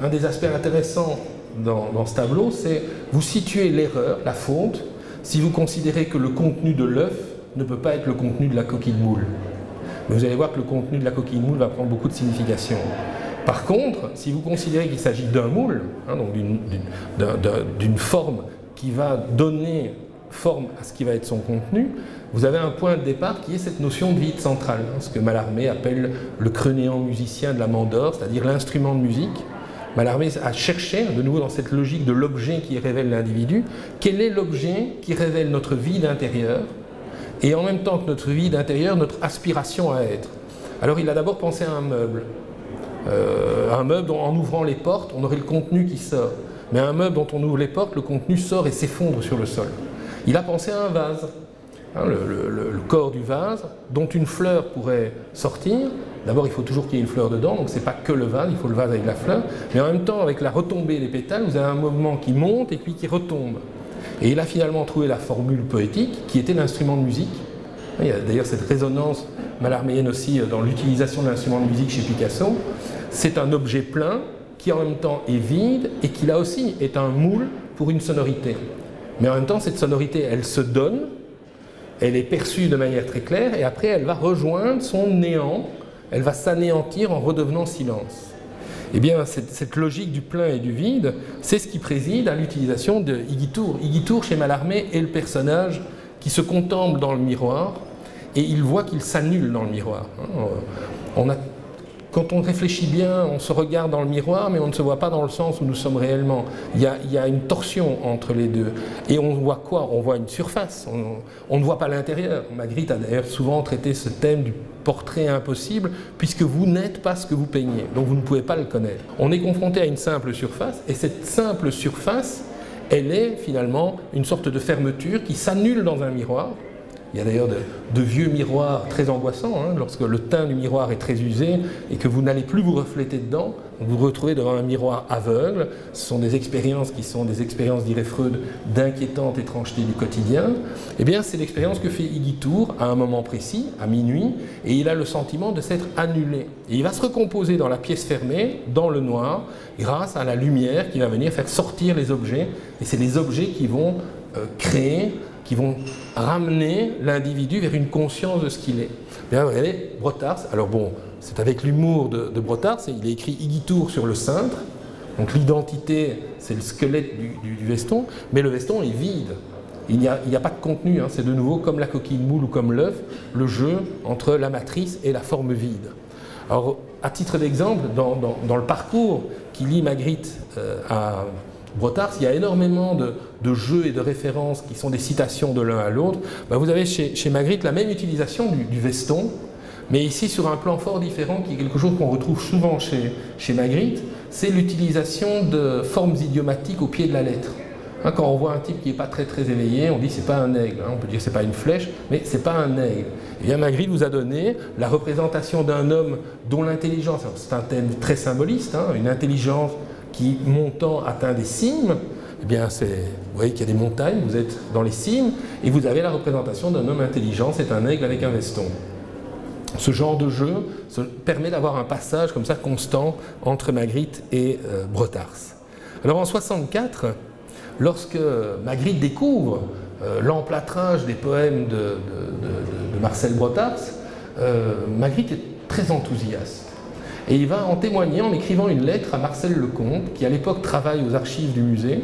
Un des aspects intéressants dans ce tableau, c'est vous situez l'erreur, la faute, si vous considérez que le contenu de l'œuf ne peut pas être le contenu de la coquille de moule. Mais vous allez voir que le contenu de la coquille de moule va prendre beaucoup de signification. Par contre, si vous considérez qu'il s'agit d'un moule, donc d'une forme qui va donner forme à ce qui va être son contenu, vous avez un point de départ qui est cette notion de vide central, ce que Mallarmé appelle le creux-néant musicien de la mandore, c'est-à-dire l'instrument de musique. Mallarmé a cherché, de nouveau dans cette logique de l'objet qui révèle l'individu, quel est l'objet qui révèle notre vide intérieur, et en même temps que notre vide intérieur, notre aspiration à être. Alors il a d'abord pensé à un meuble dont en ouvrant les portes, on aurait le contenu qui sort. Mais un meuble dont on ouvre les portes, le contenu sort et s'effondre sur le sol. Il a pensé à un vase, le corps du vase, dont une fleur pourrait sortir. D'abord, il faut toujours qu'il y ait une fleur dedans, donc ce n'est pas que le vase, il faut le vase avec la fleur. Mais en même temps, avec la retombée des pétales, vous avez un mouvement qui monte et puis qui retombe. Et il a finalement trouvé la formule poétique qui était l'instrument de musique. Il y a d'ailleurs cette résonance mallarméenne aussi dans l'utilisation de l'instrument de musique chez Picasso. C'est un objet plein qui en même temps est vide et qui là aussi est un moule pour une sonorité. Mais en même temps, cette sonorité, elle se donne, elle est perçue de manière très claire, et après, elle va rejoindre son néant, elle va s'anéantir en redevenant silence. Eh bien, cette logique du plein et du vide, c'est ce qui préside à l'utilisation de Iggy Tour. Iggy Tour, chez Mallarmé, est le personnage qui se contemple dans le miroir, et il voit qu'il s'annule dans le miroir. Quand on réfléchit bien, on se regarde dans le miroir, mais on ne se voit pas dans le sens où nous sommes réellement. Il y a une torsion entre les deux. Et on voit quoi? On voit une surface, on ne voit pas l'intérieur. Magritte a d'ailleurs souvent traité ce thème du portrait impossible, puisque vous n'êtes pas ce que vous peignez, donc vous ne pouvez pas le connaître. On est confronté à une simple surface, et cette simple surface, elle est finalement une sorte de fermeture qui s'annule dans un miroir. Il y a d'ailleurs de vieux miroirs très angoissants, hein, lorsque le teint du miroir est très usé et que vous n'allez plus vous refléter dedans, vous vous retrouvez devant un miroir aveugle. Ce sont des expériences qui sont des expériences, dirait Freud, d'inquiétante étrangeté du quotidien. Eh bien, c'est l'expérience que fait Iggy Tour à un moment précis, à minuit, et il a le sentiment de s'être annulé. Et il va se recomposer dans la pièce fermée, dans le noir, grâce à la lumière qui va venir faire sortir les objets. Et c'est les objets qui vont créer, qui vont ramener l'individu vers une conscience de ce qu'il est. Bien, regardez, Brotars, alors bon, c'est avec l'humour de Brotars, il a écrit Iggy Tour sur le cintre, donc l'identité, c'est le squelette du veston, mais le veston est vide. Il n'y a pas de contenu, hein, c'est de nouveau comme la coquille moule ou comme l'œuf, le jeu entre la matrice et la forme vide. Alors, à titre d'exemple, dans le parcours qui lie Magritte à Brotars, il y a énormément de jeux et de références qui sont des citations de l'un à l'autre. Ben, vous avez chez Magritte la même utilisation du veston, mais ici sur un plan fort différent, qui est quelque chose qu'on retrouve souvent chez Magritte, c'est l'utilisation de formes idiomatiques au pied de la lettre. Hein, quand on voit un type qui n'est pas très éveillé, on dit c'est pas un aigle, hein, on peut dire c'est pas une flèche, mais c'est pas un aigle. Et bien Magritte vous a donné la représentation d'un homme dont l'intelligence, c'est un thème très symboliste, hein, une intelligence qui, montant, atteint des cimes. Eh bien, vous voyez qu'il y a des montagnes, vous êtes dans les cimes, et vous avez la représentation d'un homme intelligent, c'est un aigle avec un veston. Ce genre de jeu permet d'avoir un passage comme ça constant entre Magritte et Brotars. Alors en 1964, lorsque Magritte découvre l'emplâtrage des poèmes de Marcel Brotars, Magritte est très enthousiaste. Et il va en témoigner en écrivant une lettre à Marcel Lecomte, qui à l'époque travaille aux archives du musée.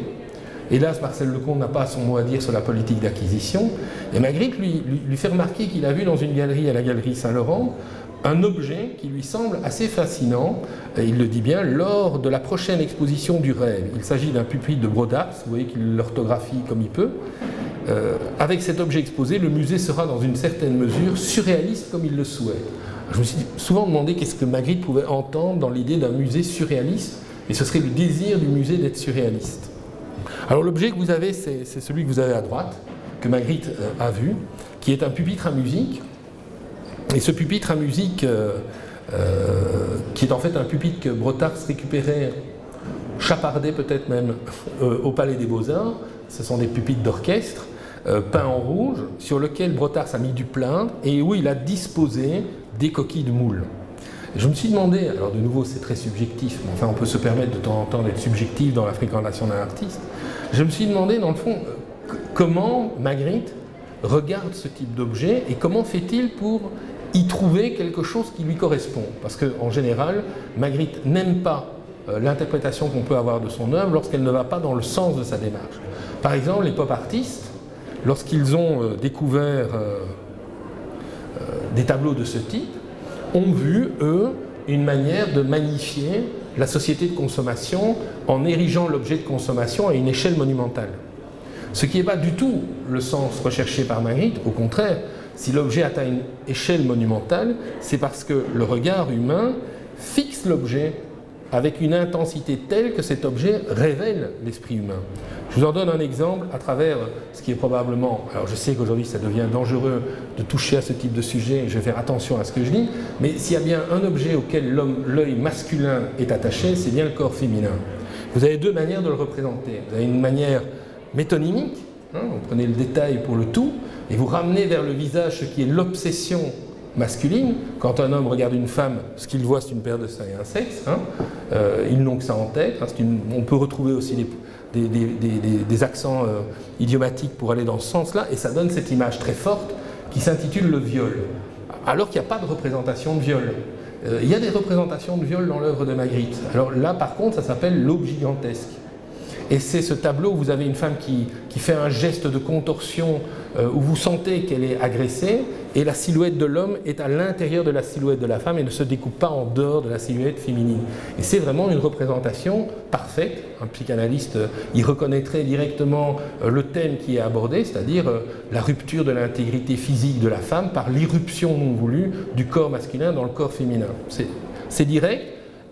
Hélas, Marcel Lecomte n'a pas son mot à dire sur la politique d'acquisition. Et Magritte lui fait remarquer qu'il a vu dans une galerie, à la galerie Saint-Laurent, un objet qui lui semble assez fascinant, et il le dit bien, lors de la prochaine exposition du rêve. Il s'agit d'un pupitre de Brotars, vous voyez qu'il l'orthographie comme il peut. Avec cet objet exposé, le musée sera dans une certaine mesure surréaliste comme il le souhaite. Je me suis souvent demandé qu'est-ce que Magritte pouvait entendre dans l'idée d'un musée surréaliste, et ce serait le désir du musée d'être surréaliste. Alors l'objet que vous avez, c'est celui que vous avez à droite, que Magritte a vu, qui est un pupitre à musique. Et ce pupitre à musique, qui est en fait un pupitre que Brotars récupérait, chapardé peut-être même, au Palais des Beaux-Arts. Ce sont des pupitres d'orchestre, peints en rouge, sur lequel Brotars a mis du plâtre et où il a disposé des coquilles de moule. Je me suis demandé, alors de nouveau c'est très subjectif, mais enfin on peut se permettre de temps en temps d'être subjectif dans la fréquentation d'un artiste, je me suis demandé dans le fond comment Magritte regarde ce type d'objet et comment fait-il pour y trouver quelque chose qui lui correspond. Parce qu'en général, Magritte n'aime pas l'interprétation qu'on peut avoir de son œuvre lorsqu'elle ne va pas dans le sens de sa démarche. Par exemple, les pop artistes, lorsqu'ils ont découvert des tableaux de ce type, ont vu, eux, une manière de magnifier la société de consommation en érigeant l'objet de consommation à une échelle monumentale. Ce qui n'est pas du tout le sens recherché par Magritte, au contraire, si l'objet atteint une échelle monumentale, c'est parce que le regard humain fixe l'objet avec une intensité telle que cet objet révèle l'esprit humain. Je vous en donne un exemple à travers ce qui est probablement... Alors je sais qu'aujourd'hui ça devient dangereux de toucher à ce type de sujet, je vais faire attention à ce que je dis, mais s'il y a bien un objet auquel l'œil masculin est attaché, c'est bien le corps féminin. Vous avez deux manières de le représenter. Vous avez une manière métonymique, hein, vous prenez le détail pour le tout, et vous ramenez vers le visage ce qui est l'obsession masculine. Quand un homme regarde une femme, ce qu'il voit c'est une paire de seins et un sexe, hein. Ils n'ont que ça en tête, hein. On peut retrouver aussi des accents idiomatiques pour aller dans ce sens-là, et ça donne cette image très forte qui s'intitule le viol, alors qu'il n'y a pas de représentation de viol. Il y a des représentations de viol dans l'œuvre de Magritte. Alors là, par contre, ça s'appelle l'aube gigantesque. Et c'est ce tableau où vous avez une femme qui fait un geste de contorsion où vous sentez qu'elle est agressée, et la silhouette de l'homme est à l'intérieur de la silhouette de la femme et ne se découpe pas en dehors de la silhouette féminine. Et c'est vraiment une représentation parfaite. Un psychanalyste y reconnaîtrait directement le thème qui est abordé, c'est-à-dire la rupture de l'intégrité physique de la femme par l'irruption non voulue du corps masculin dans le corps féminin. C'est direct.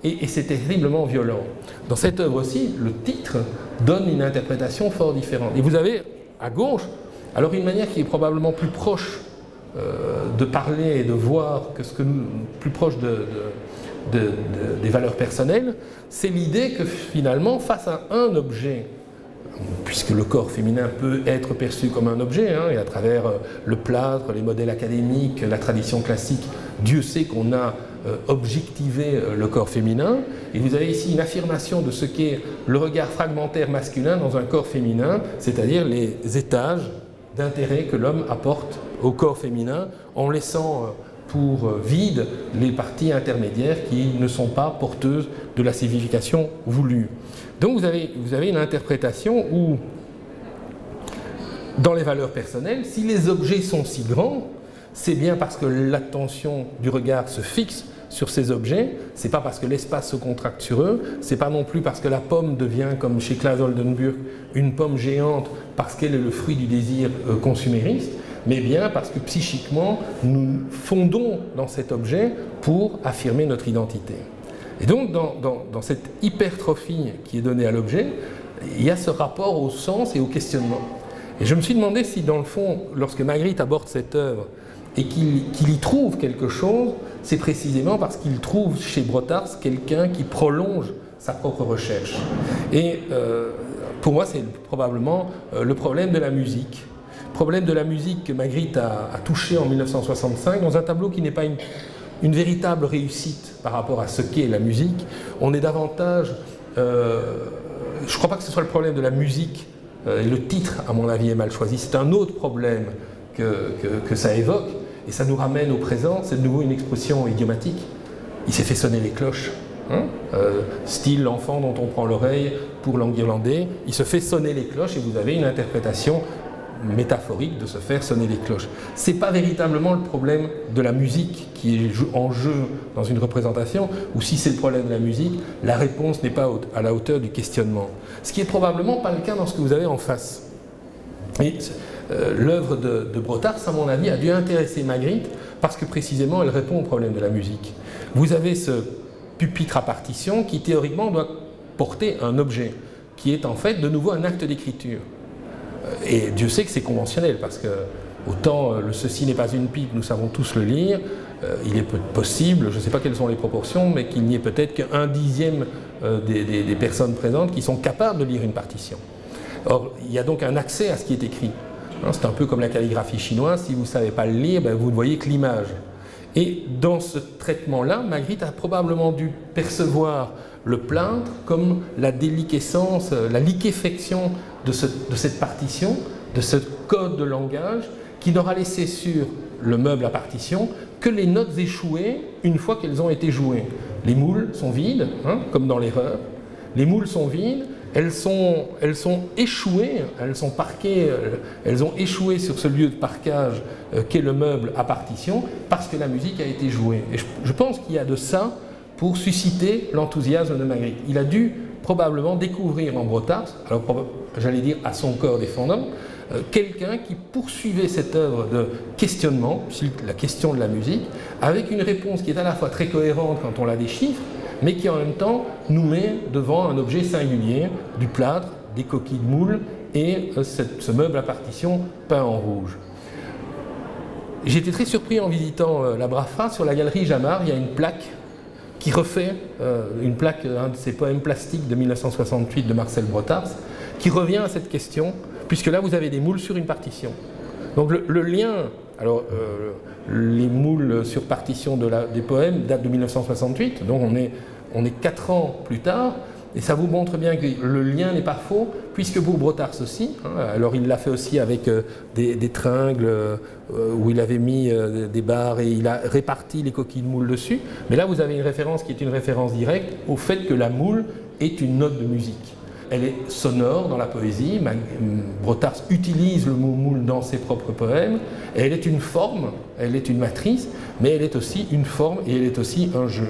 Et c'est terriblement violent. Dans cette œuvre aussi, le titre donne une interprétation fort différente. Et vous avez à gauche, alors une manière qui est probablement plus proche de parler et de voir que ce que nous, plus proche des valeurs personnelles, c'est l'idée que finalement, face à un objet, puisque le corps féminin peut être perçu comme un objet, et à travers le plâtre, les modèles académiques, la tradition classique, Dieu sait qu'on a objectivé le corps féminin, et vous avez ici une affirmation de ce qu'est le regard fragmentaire masculin dans un corps féminin, c'est-à-dire les étages d'intérêt que l'homme apporte au corps féminin en laissant pour vide les parties intermédiaires qui ne sont pas porteuses de la signification voulue. Donc vous avez une interprétation où, dans les valeurs personnelles, si les objets sont si grands, c'est bien parce que l'attention du regard se fixe sur ces objets, c'est pas parce que l'espace se contracte sur eux, c'est pas non plus parce que la pomme devient, comme chez Claes Oldenburg, une pomme géante parce qu'elle est le fruit du désir consumériste, mais bien parce que psychiquement, nous fondons dans cet objet pour affirmer notre identité. Et donc, dans cette hypertrophie qui est donnée à l'objet, il y a ce rapport au sens et au questionnement. Et je me suis demandé si, dans le fond, lorsque Magritte aborde cette œuvre et qu'il y trouve quelque chose, c'est précisément parce qu'il trouve chez Brotars quelqu'un qui prolonge sa propre recherche. Et pour moi, c'est probablement le problème de la musique. Problème de la musique que Magritte a touché en 1965 dans un tableau qui n'est pas une véritable réussite par rapport à ce qu'est la musique. On est davantage... je ne crois pas que ce soit le problème de la musique, et le titre, à mon avis, est mal choisi. C'est un autre problème que ça évoque, et ça nous ramène au présent. C'est de nouveau une expression idiomatique. Il s'est fait sonner les cloches. Style l'enfant dont on prend l'oreille pour l'enguirlander. Il se fait sonner les cloches, et vous avez une interprétation métaphorique de se faire sonner les cloches. Ce n'est pas véritablement le problème de la musique qui est en jeu dans une représentation, ou si c'est le problème de la musique, la réponse n'est pas à la hauteur du questionnement. Ce qui est probablement pas le cas dans ce que vous avez en face. Et l'œuvre de Brotars, à mon avis, a dû intéresser Magritte parce que précisément elle répond au problème de la musique. Vous avez ce pupitre à partition qui théoriquement doit porter un objet, qui est en fait de nouveau un acte d'écriture. Et Dieu sait que c'est conventionnel, parce que autant le ceci n'est pas une pipe, nous savons tous le lire, il est possible, je ne sais pas quelles sont les proportions, mais qu'il n'y ait peut-être qu'un dixième des personnes présentes qui sont capables de lire une partition. Or, il y a donc un accès à ce qui est écrit. C'est un peu comme la calligraphie chinoise, si vous ne savez pas le lire, vous ne voyez que l'image. Et dans ce traitement-là, Magritte a probablement dû percevoir le plâtre comme la déliquescence, la liquéfaction de cette partition, de ce code de langage qui n'aura laissé sur le meuble à partition que les notes échouées une fois qu'elles ont été jouées. Les moules sont vides, comme dans l'erreur. Les moules sont vides, elles sont échouées, elles sont parquées, elles ont échoué sur ce lieu de parquage qu'est le meuble à partition parce que la musique a été jouée. Et je pense qu'il y a de ça pour susciter l'enthousiasme de Magritte. Il a dû probablement découvrir en Brotars, alors j'allais dire à son corps défendant, quelqu'un qui poursuivait cette œuvre de questionnement, la question de la musique, avec une réponse qui est à la fois très cohérente quand on la déchiffre, mais qui en même temps nous met devant un objet singulier, du plâtre, des coquilles de moule et ce meuble à partition peint en rouge. J'ai été très surpris en visitant la Braffa. Sur la galerie Jamard, il y a une plaque qui refait un de ses poèmes plastiques de 1968 de Marcel Brotars, qui revient à cette question, puisque là vous avez des moules sur une partition. Donc le lien, alors les moules sur partition des poèmes datent de 1968, donc on est 4 ans plus tard, et ça vous montre bien que le lien n'est pas faux, puisque pour Brotars aussi, hein, alors il l'a fait aussi avec des tringles où il avait mis des barres et il a réparti les coquilles de moule dessus. Mais là, vous avez une référence qui est une référence directe au fait que la moule est une note de musique. Elle est sonore dans la poésie. Brotars utilise le mot moule dans ses propres poèmes. Et elle est une forme, elle est une matrice, mais elle est aussi une forme et elle est aussi un jeu.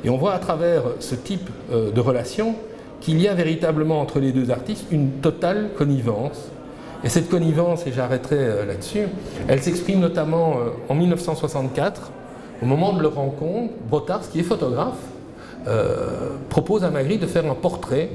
Et on voit à travers ce type de relation qu'il y a véritablement entre les deux artistes une totale connivence. Et cette connivence, et j'arrêterai là-dessus, elle s'exprime notamment en 1964, au moment de leur rencontre. Brotars, qui est photographe, propose à Magritte de faire un portrait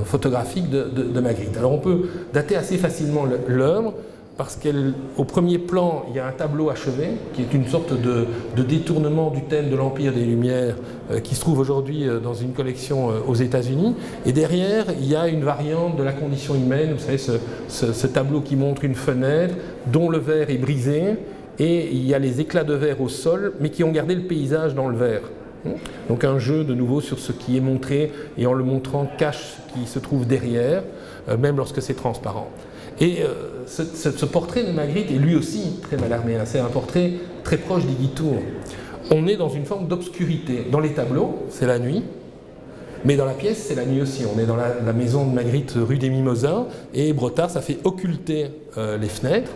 photographique de Magritte. Alors on peut dater assez facilement l'œuvre parce qu'au premier plan, il y a un tableau achevé qui est une sorte de détournement du thème de l'Empire des Lumières qui se trouve aujourd'hui dans une collection aux États-Unis. Et derrière, il y a une variante de la condition humaine, vous savez, ce tableau qui montre une fenêtre dont le verre est brisé et il y a les éclats de verre au sol, mais qui ont gardé le paysage dans le verre. Donc un jeu de nouveau sur ce qui est montré et en le montrant cache ce qui se trouve derrière, même lorsque c'est transparent. Et ce portrait de Magritte est lui aussi très Mallarméen, c'est un portrait très proche d'Iguitour. On est dans une forme d'obscurité. Dans les tableaux, c'est la nuit, mais dans la pièce, c'est la nuit aussi. On est dans la maison de Magritte rue des Mimosas et Brotars a fait occulter les fenêtres.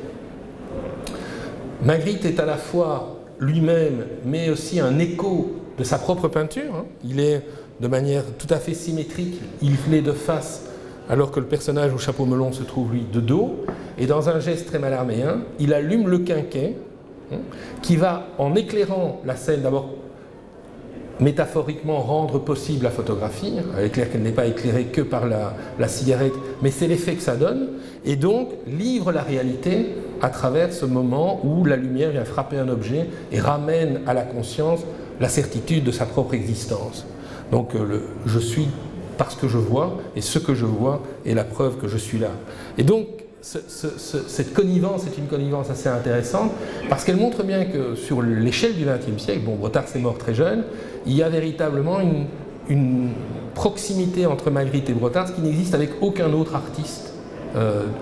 Magritte est à la fois lui-même, mais aussi un écho de sa propre peinture. Hein. Il est de manière tout à fait symétrique, il est de face, alors que le personnage au chapeau melon se trouve lui de dos. Et dans un geste très Mallarméen, il allume le quinquet, hein, qui va, en éclairant la scène, d'abord métaphoriquement rendre possible la photographie. Elle est claire qu'elle n'est pas éclairée que par la cigarette, mais c'est l'effet que ça donne, et donc livre la réalité à travers ce moment où la lumière vient frapper un objet et ramène à la conscience la certitude de sa propre existence. Donc je suis parce que je vois, et ce que je vois est la preuve que je suis là. Et donc cette connivence est une connivence assez intéressante, parce qu'elle montre bien que sur l'échelle du XXe siècle, bon, Brotars est mort très jeune, il y a véritablement une proximité entre Magritte et Brotars qui n'existe avec aucun autre artiste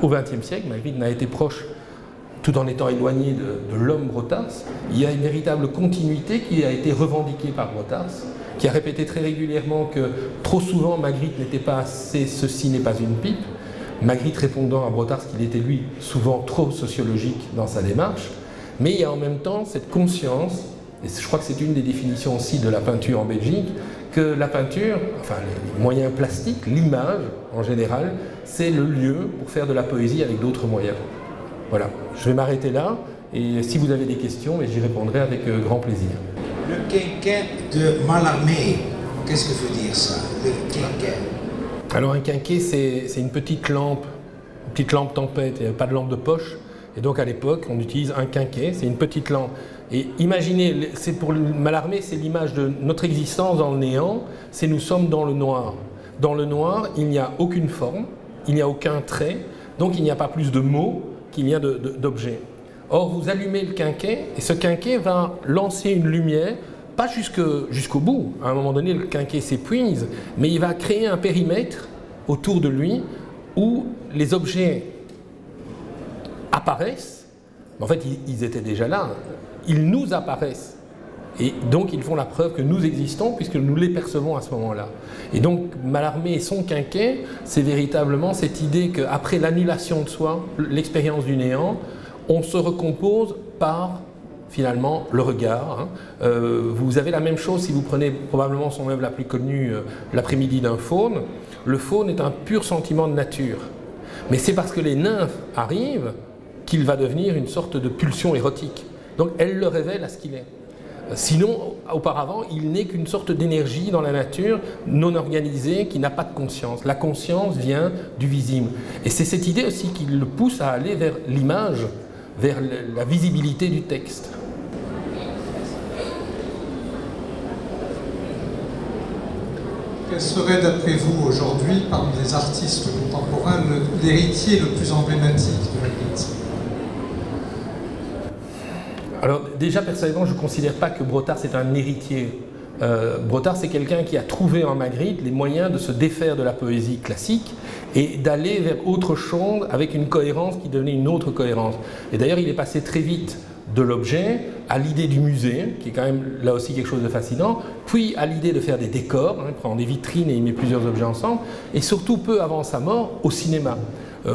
au XXe siècle. Magritte n'a été proche, tout en étant éloigné de l'homme Brotars. Il y a une véritable continuité qui a été revendiquée par Brotars, qui a répété très régulièrement que trop souvent Magritte n'était pas assez, ceci n'est pas une pipe. Magritte répondant à Brotars qu'il était lui souvent trop sociologique dans sa démarche, mais il y a en même temps cette conscience, et je crois que c'est une des définitions aussi de la peinture en Belgique, que la peinture, enfin les moyens plastiques, l'image en général, c'est le lieu pour faire de la poésie avec d'autres moyens. Voilà, je vais m'arrêter là, et si vous avez des questions, j'y répondrai avec grand plaisir. Le quinquet de Mallarmé, qu'est-ce que veut dire ça, le quinquet? Alors un quinquet, c'est une petite lampe tempête, il n'y a pas de lampe de poche, et donc à l'époque on utilise un quinquet, c'est une petite lampe. Et imaginez, c'est pour Mallarmé, c'est l'image de notre existence dans le néant, c'est nous sommes dans le noir. Dans le noir, il n'y a aucune forme, il n'y a aucun trait, donc il n'y a pas plus de mots qu'il n'y a d'objets. Or, vous allumez le quinquet, et ce quinquet va lancer une lumière, pas jusqu'au bout. À un moment donné, le quinquet s'épuise, mais il va créer un périmètre autour de lui où les objets apparaissent. En fait, ils étaient déjà là. Ils nous apparaissent. Et donc, ils font la preuve que nous existons puisque nous les percevons à ce moment-là. Et donc, Mallarmé et son quinquet, c'est véritablement cette idée qu'après l'annulation de soi, l'expérience du néant, on se recompose par, finalement, le regard. Hein. Vous avez la même chose si vous prenez probablement son œuvre la plus connue, L'après-midi d'un faune. Le faune est un pur sentiment de nature. Mais c'est parce que les nymphes arrivent qu'il va devenir une sorte de pulsion érotique. Donc, elles le révèlent à ce qu'il est. Sinon, auparavant, il n'est qu'une sorte d'énergie dans la nature non organisée qui n'a pas de conscience. La conscience vient du visible. Et c'est cette idée aussi qui le pousse à aller vers l'image, vers la visibilité du texte. Quel serait, d'après vous, aujourd'hui, parmi les artistes contemporains, l'héritier le plus emblématique de Magritte? Alors déjà, personnellement, je ne considère pas que Brotars est un héritier Brotard, c'est quelqu'un qui a trouvé en Magritte les moyens de se défaire de la poésie classique et d'aller vers autre chose avec une cohérence qui devenait une autre cohérence. Et d'ailleurs, il est passé très vite de l'objet à l'idée du musée, qui est quand même là aussi quelque chose de fascinant, puis à l'idée de faire des décors, il prend des vitrines et il met plusieurs objets ensemble, et surtout peu avant sa mort, au cinéma.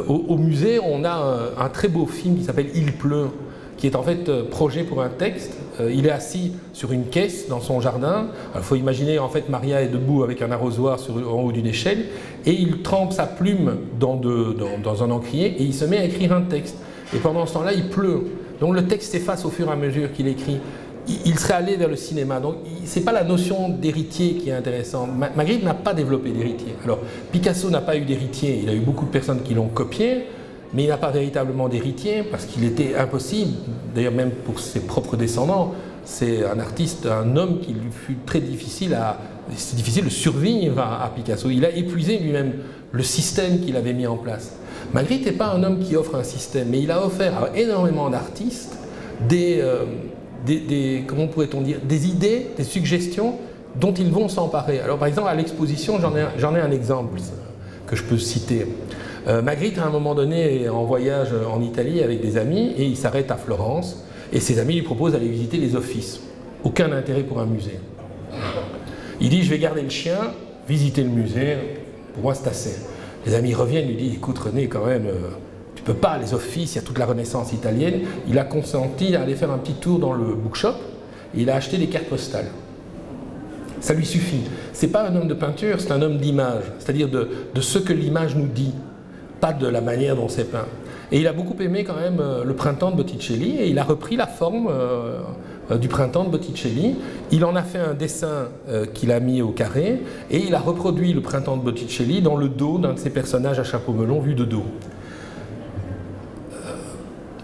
Au musée, on a un très beau film qui s'appelle « Il pleut », qui est en fait projet pour un texte. Il est assis sur une caisse dans son jardin. Il faut imaginer, en fait, Maria est debout avec un arrosoir en haut d'une échelle, et il trempe sa plume dans un encrier, et il se met à écrire un texte. Et pendant ce temps-là, il pleut. Donc le texte s'efface au fur et à mesure qu'il écrit. Il serait allé vers le cinéma. Donc ce n'est pas la notion d'héritier qui est intéressante. Magritte n'a pas développé d'héritier. Alors Picasso n'a pas eu d'héritier. Il a eu beaucoup de personnes qui l'ont copié, mais il n'a pas véritablement d'héritier parce qu'il était impossible, d'ailleurs même pour ses propres descendants. C'est un artiste, un homme qui lui fut très difficile c'est difficile de survivre à Picasso. Il a épuisé lui-même le système qu'il avait mis en place. Magritte n'est pas un homme qui offre un système, mais il a offert à énormément d'artistes comment pourrait-on dire, des idées, des suggestions dont ils vont s'emparer. Alors par exemple à l'exposition, j'en ai un exemple que je peux citer. Magritte à un moment donné est en voyage en Italie avec des amis et il s'arrête à Florence et ses amis lui proposent d'aller visiter les offices. Aucun intérêt pour un musée. Il dit je vais garder le chien, visiter le musée, pour moi c'est assez. Les amis reviennent, lui disent écoute René quand même, tu peux pas, les offices, il y a toute la Renaissance italienne. Il a consenti à aller faire un petit tour dans le bookshop et il a acheté des cartes postales. Ça lui suffit. C'est pas un homme de peinture, c'est un homme d'image, c'est-à-dire de ce que l'image nous dit, pas de la manière dont c'est peint. Et il a beaucoup aimé quand même le Printemps de Botticelli et il a repris la forme du Printemps de Botticelli. Il en a fait un dessin qu'il a mis au carré et il a reproduit le Printemps de Botticelli dans le dos d'un de ses personnages à chapeau melon vu de dos.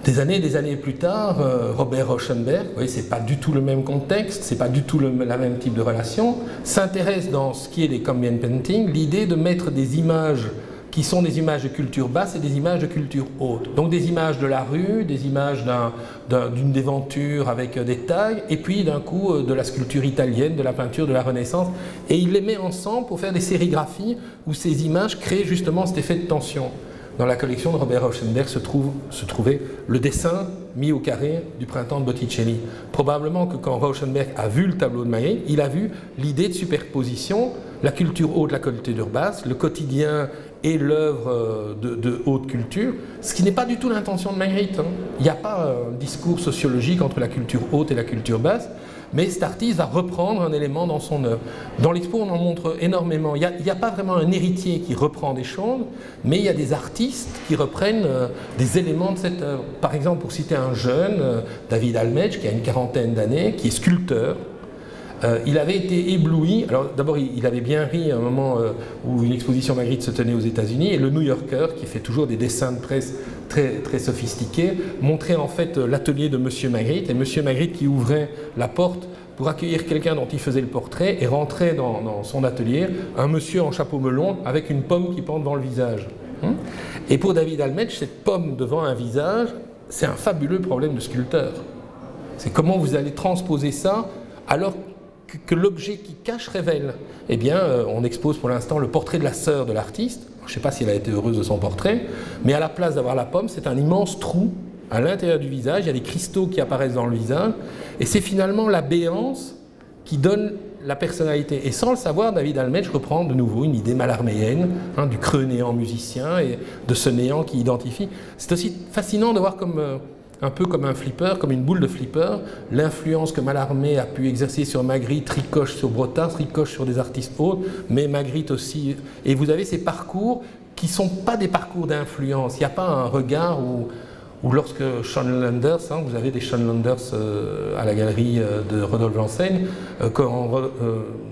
Des années plus tard, Robert Rauschenberg, vous voyez, c'est pas du tout le même contexte, c'est pas du tout la même type de relation, s'intéresse dans ce qui est des ambient painting, l'idée de mettre des images qui sont des images de culture basse et des images de culture haute. Donc des images de la rue, des images d'une déventure avec des tailles, et puis d'un coup de la sculpture italienne, de la peinture de la Renaissance. Et il les met ensemble pour faire des sérigraphies où ces images créent justement cet effet de tension. Dans la collection de Robert Rauschenberg se trouvait le dessin mis au carré du Printemps de Botticelli. Probablement que quand Rauschenberg a vu le tableau de Magritte, il a vu l'idée de superposition, la culture haute, la culture basse, le quotidien et l'œuvre de haute culture, ce qui n'est pas du tout l'intention de Magritte. Il n'y a pas un discours sociologique entre la culture haute et la culture basse, mais cet artiste va reprendre un élément dans son œuvre. Dans l'expo, on en montre énormément. Il n'y a pas vraiment un héritier qui reprend des choses, mais il y a des artistes qui reprennent des éléments de cette œuvre. Par exemple, pour citer un jeune, David Almech, qui a une quarantaine d'années, qui est sculpteur. Il avait été ébloui, alors d'abord il avait bien ri à un moment où une exposition Magritte se tenait aux États-Unis et le New Yorker, qui fait toujours des dessins de presse très, très sophistiqués, montrait en fait l'atelier de Monsieur Magritte, et Monsieur Magritte qui ouvrait la porte pour accueillir quelqu'un dont il faisait le portrait et rentrait dans son atelier un monsieur en chapeau melon avec une pomme qui pend devant le visage. Et pour David Almech, cette pomme devant un visage, c'est un fabuleux problème de sculpteur. C'est comment vous allez transposer ça alors que l'objet qui cache révèle. Eh bien, on expose pour l'instant le portrait de la sœur de l'artiste. Je ne sais pas si elle a été heureuse de son portrait, mais à la place d'avoir la pomme, c'est un immense trou à l'intérieur du visage. Il y a des cristaux qui apparaissent dans le visage, et c'est finalement la béance qui donne la personnalité. Et sans le savoir, David Almech reprend de nouveau une idée mallarméenne, du creux néant musicien et de ce néant qui identifie. C'est aussi fascinant de voir un peu comme un flipper, comme une boule de flipper, l'influence que Mallarmé a pu exercer sur Magritte ricoche sur Brotard, ricoche sur des artistes autres, mais Magritte aussi. Et vous avez ces parcours qui ne sont pas des parcours d'influence. Il n'y a pas un regard où lorsque Sean Landers, vous avez des Sean Landers à la galerie de Rodolphe Janssen, quand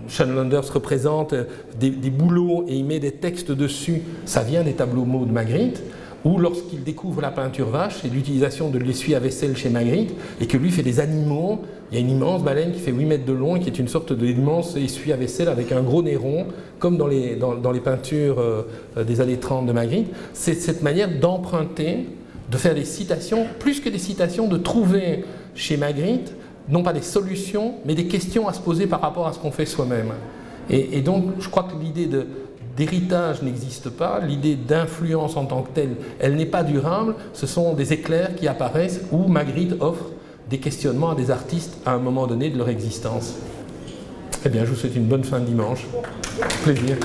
Sean Landers représente des boulots et il met des textes dessus, ça vient des tableaux mots de Magritte. Ou lorsqu'il découvre la peinture vache et l'utilisation de l'essuie à vaisselle chez Magritte, et que lui fait des animaux, il y a une immense baleine qui fait 8 mètres de long et qui est une sorte d'immense essuie à vaisselle avec un gros nez rond, comme dans les peintures des années 30 de Magritte. C'est cette manière d'emprunter, de faire des citations, plus que des citations, de trouver chez Magritte non pas des solutions, mais des questions à se poser par rapport à ce qu'on fait soi-même. Et donc, je crois que l'idée d'héritage n'existe pas, l'idée d'influence en tant que telle, elle n'est pas durable, ce sont des éclairs qui apparaissent où Magritte offre des questionnements à des artistes à un moment donné de leur existence. Eh bien, je vous souhaite une bonne fin de dimanche. Plaisir.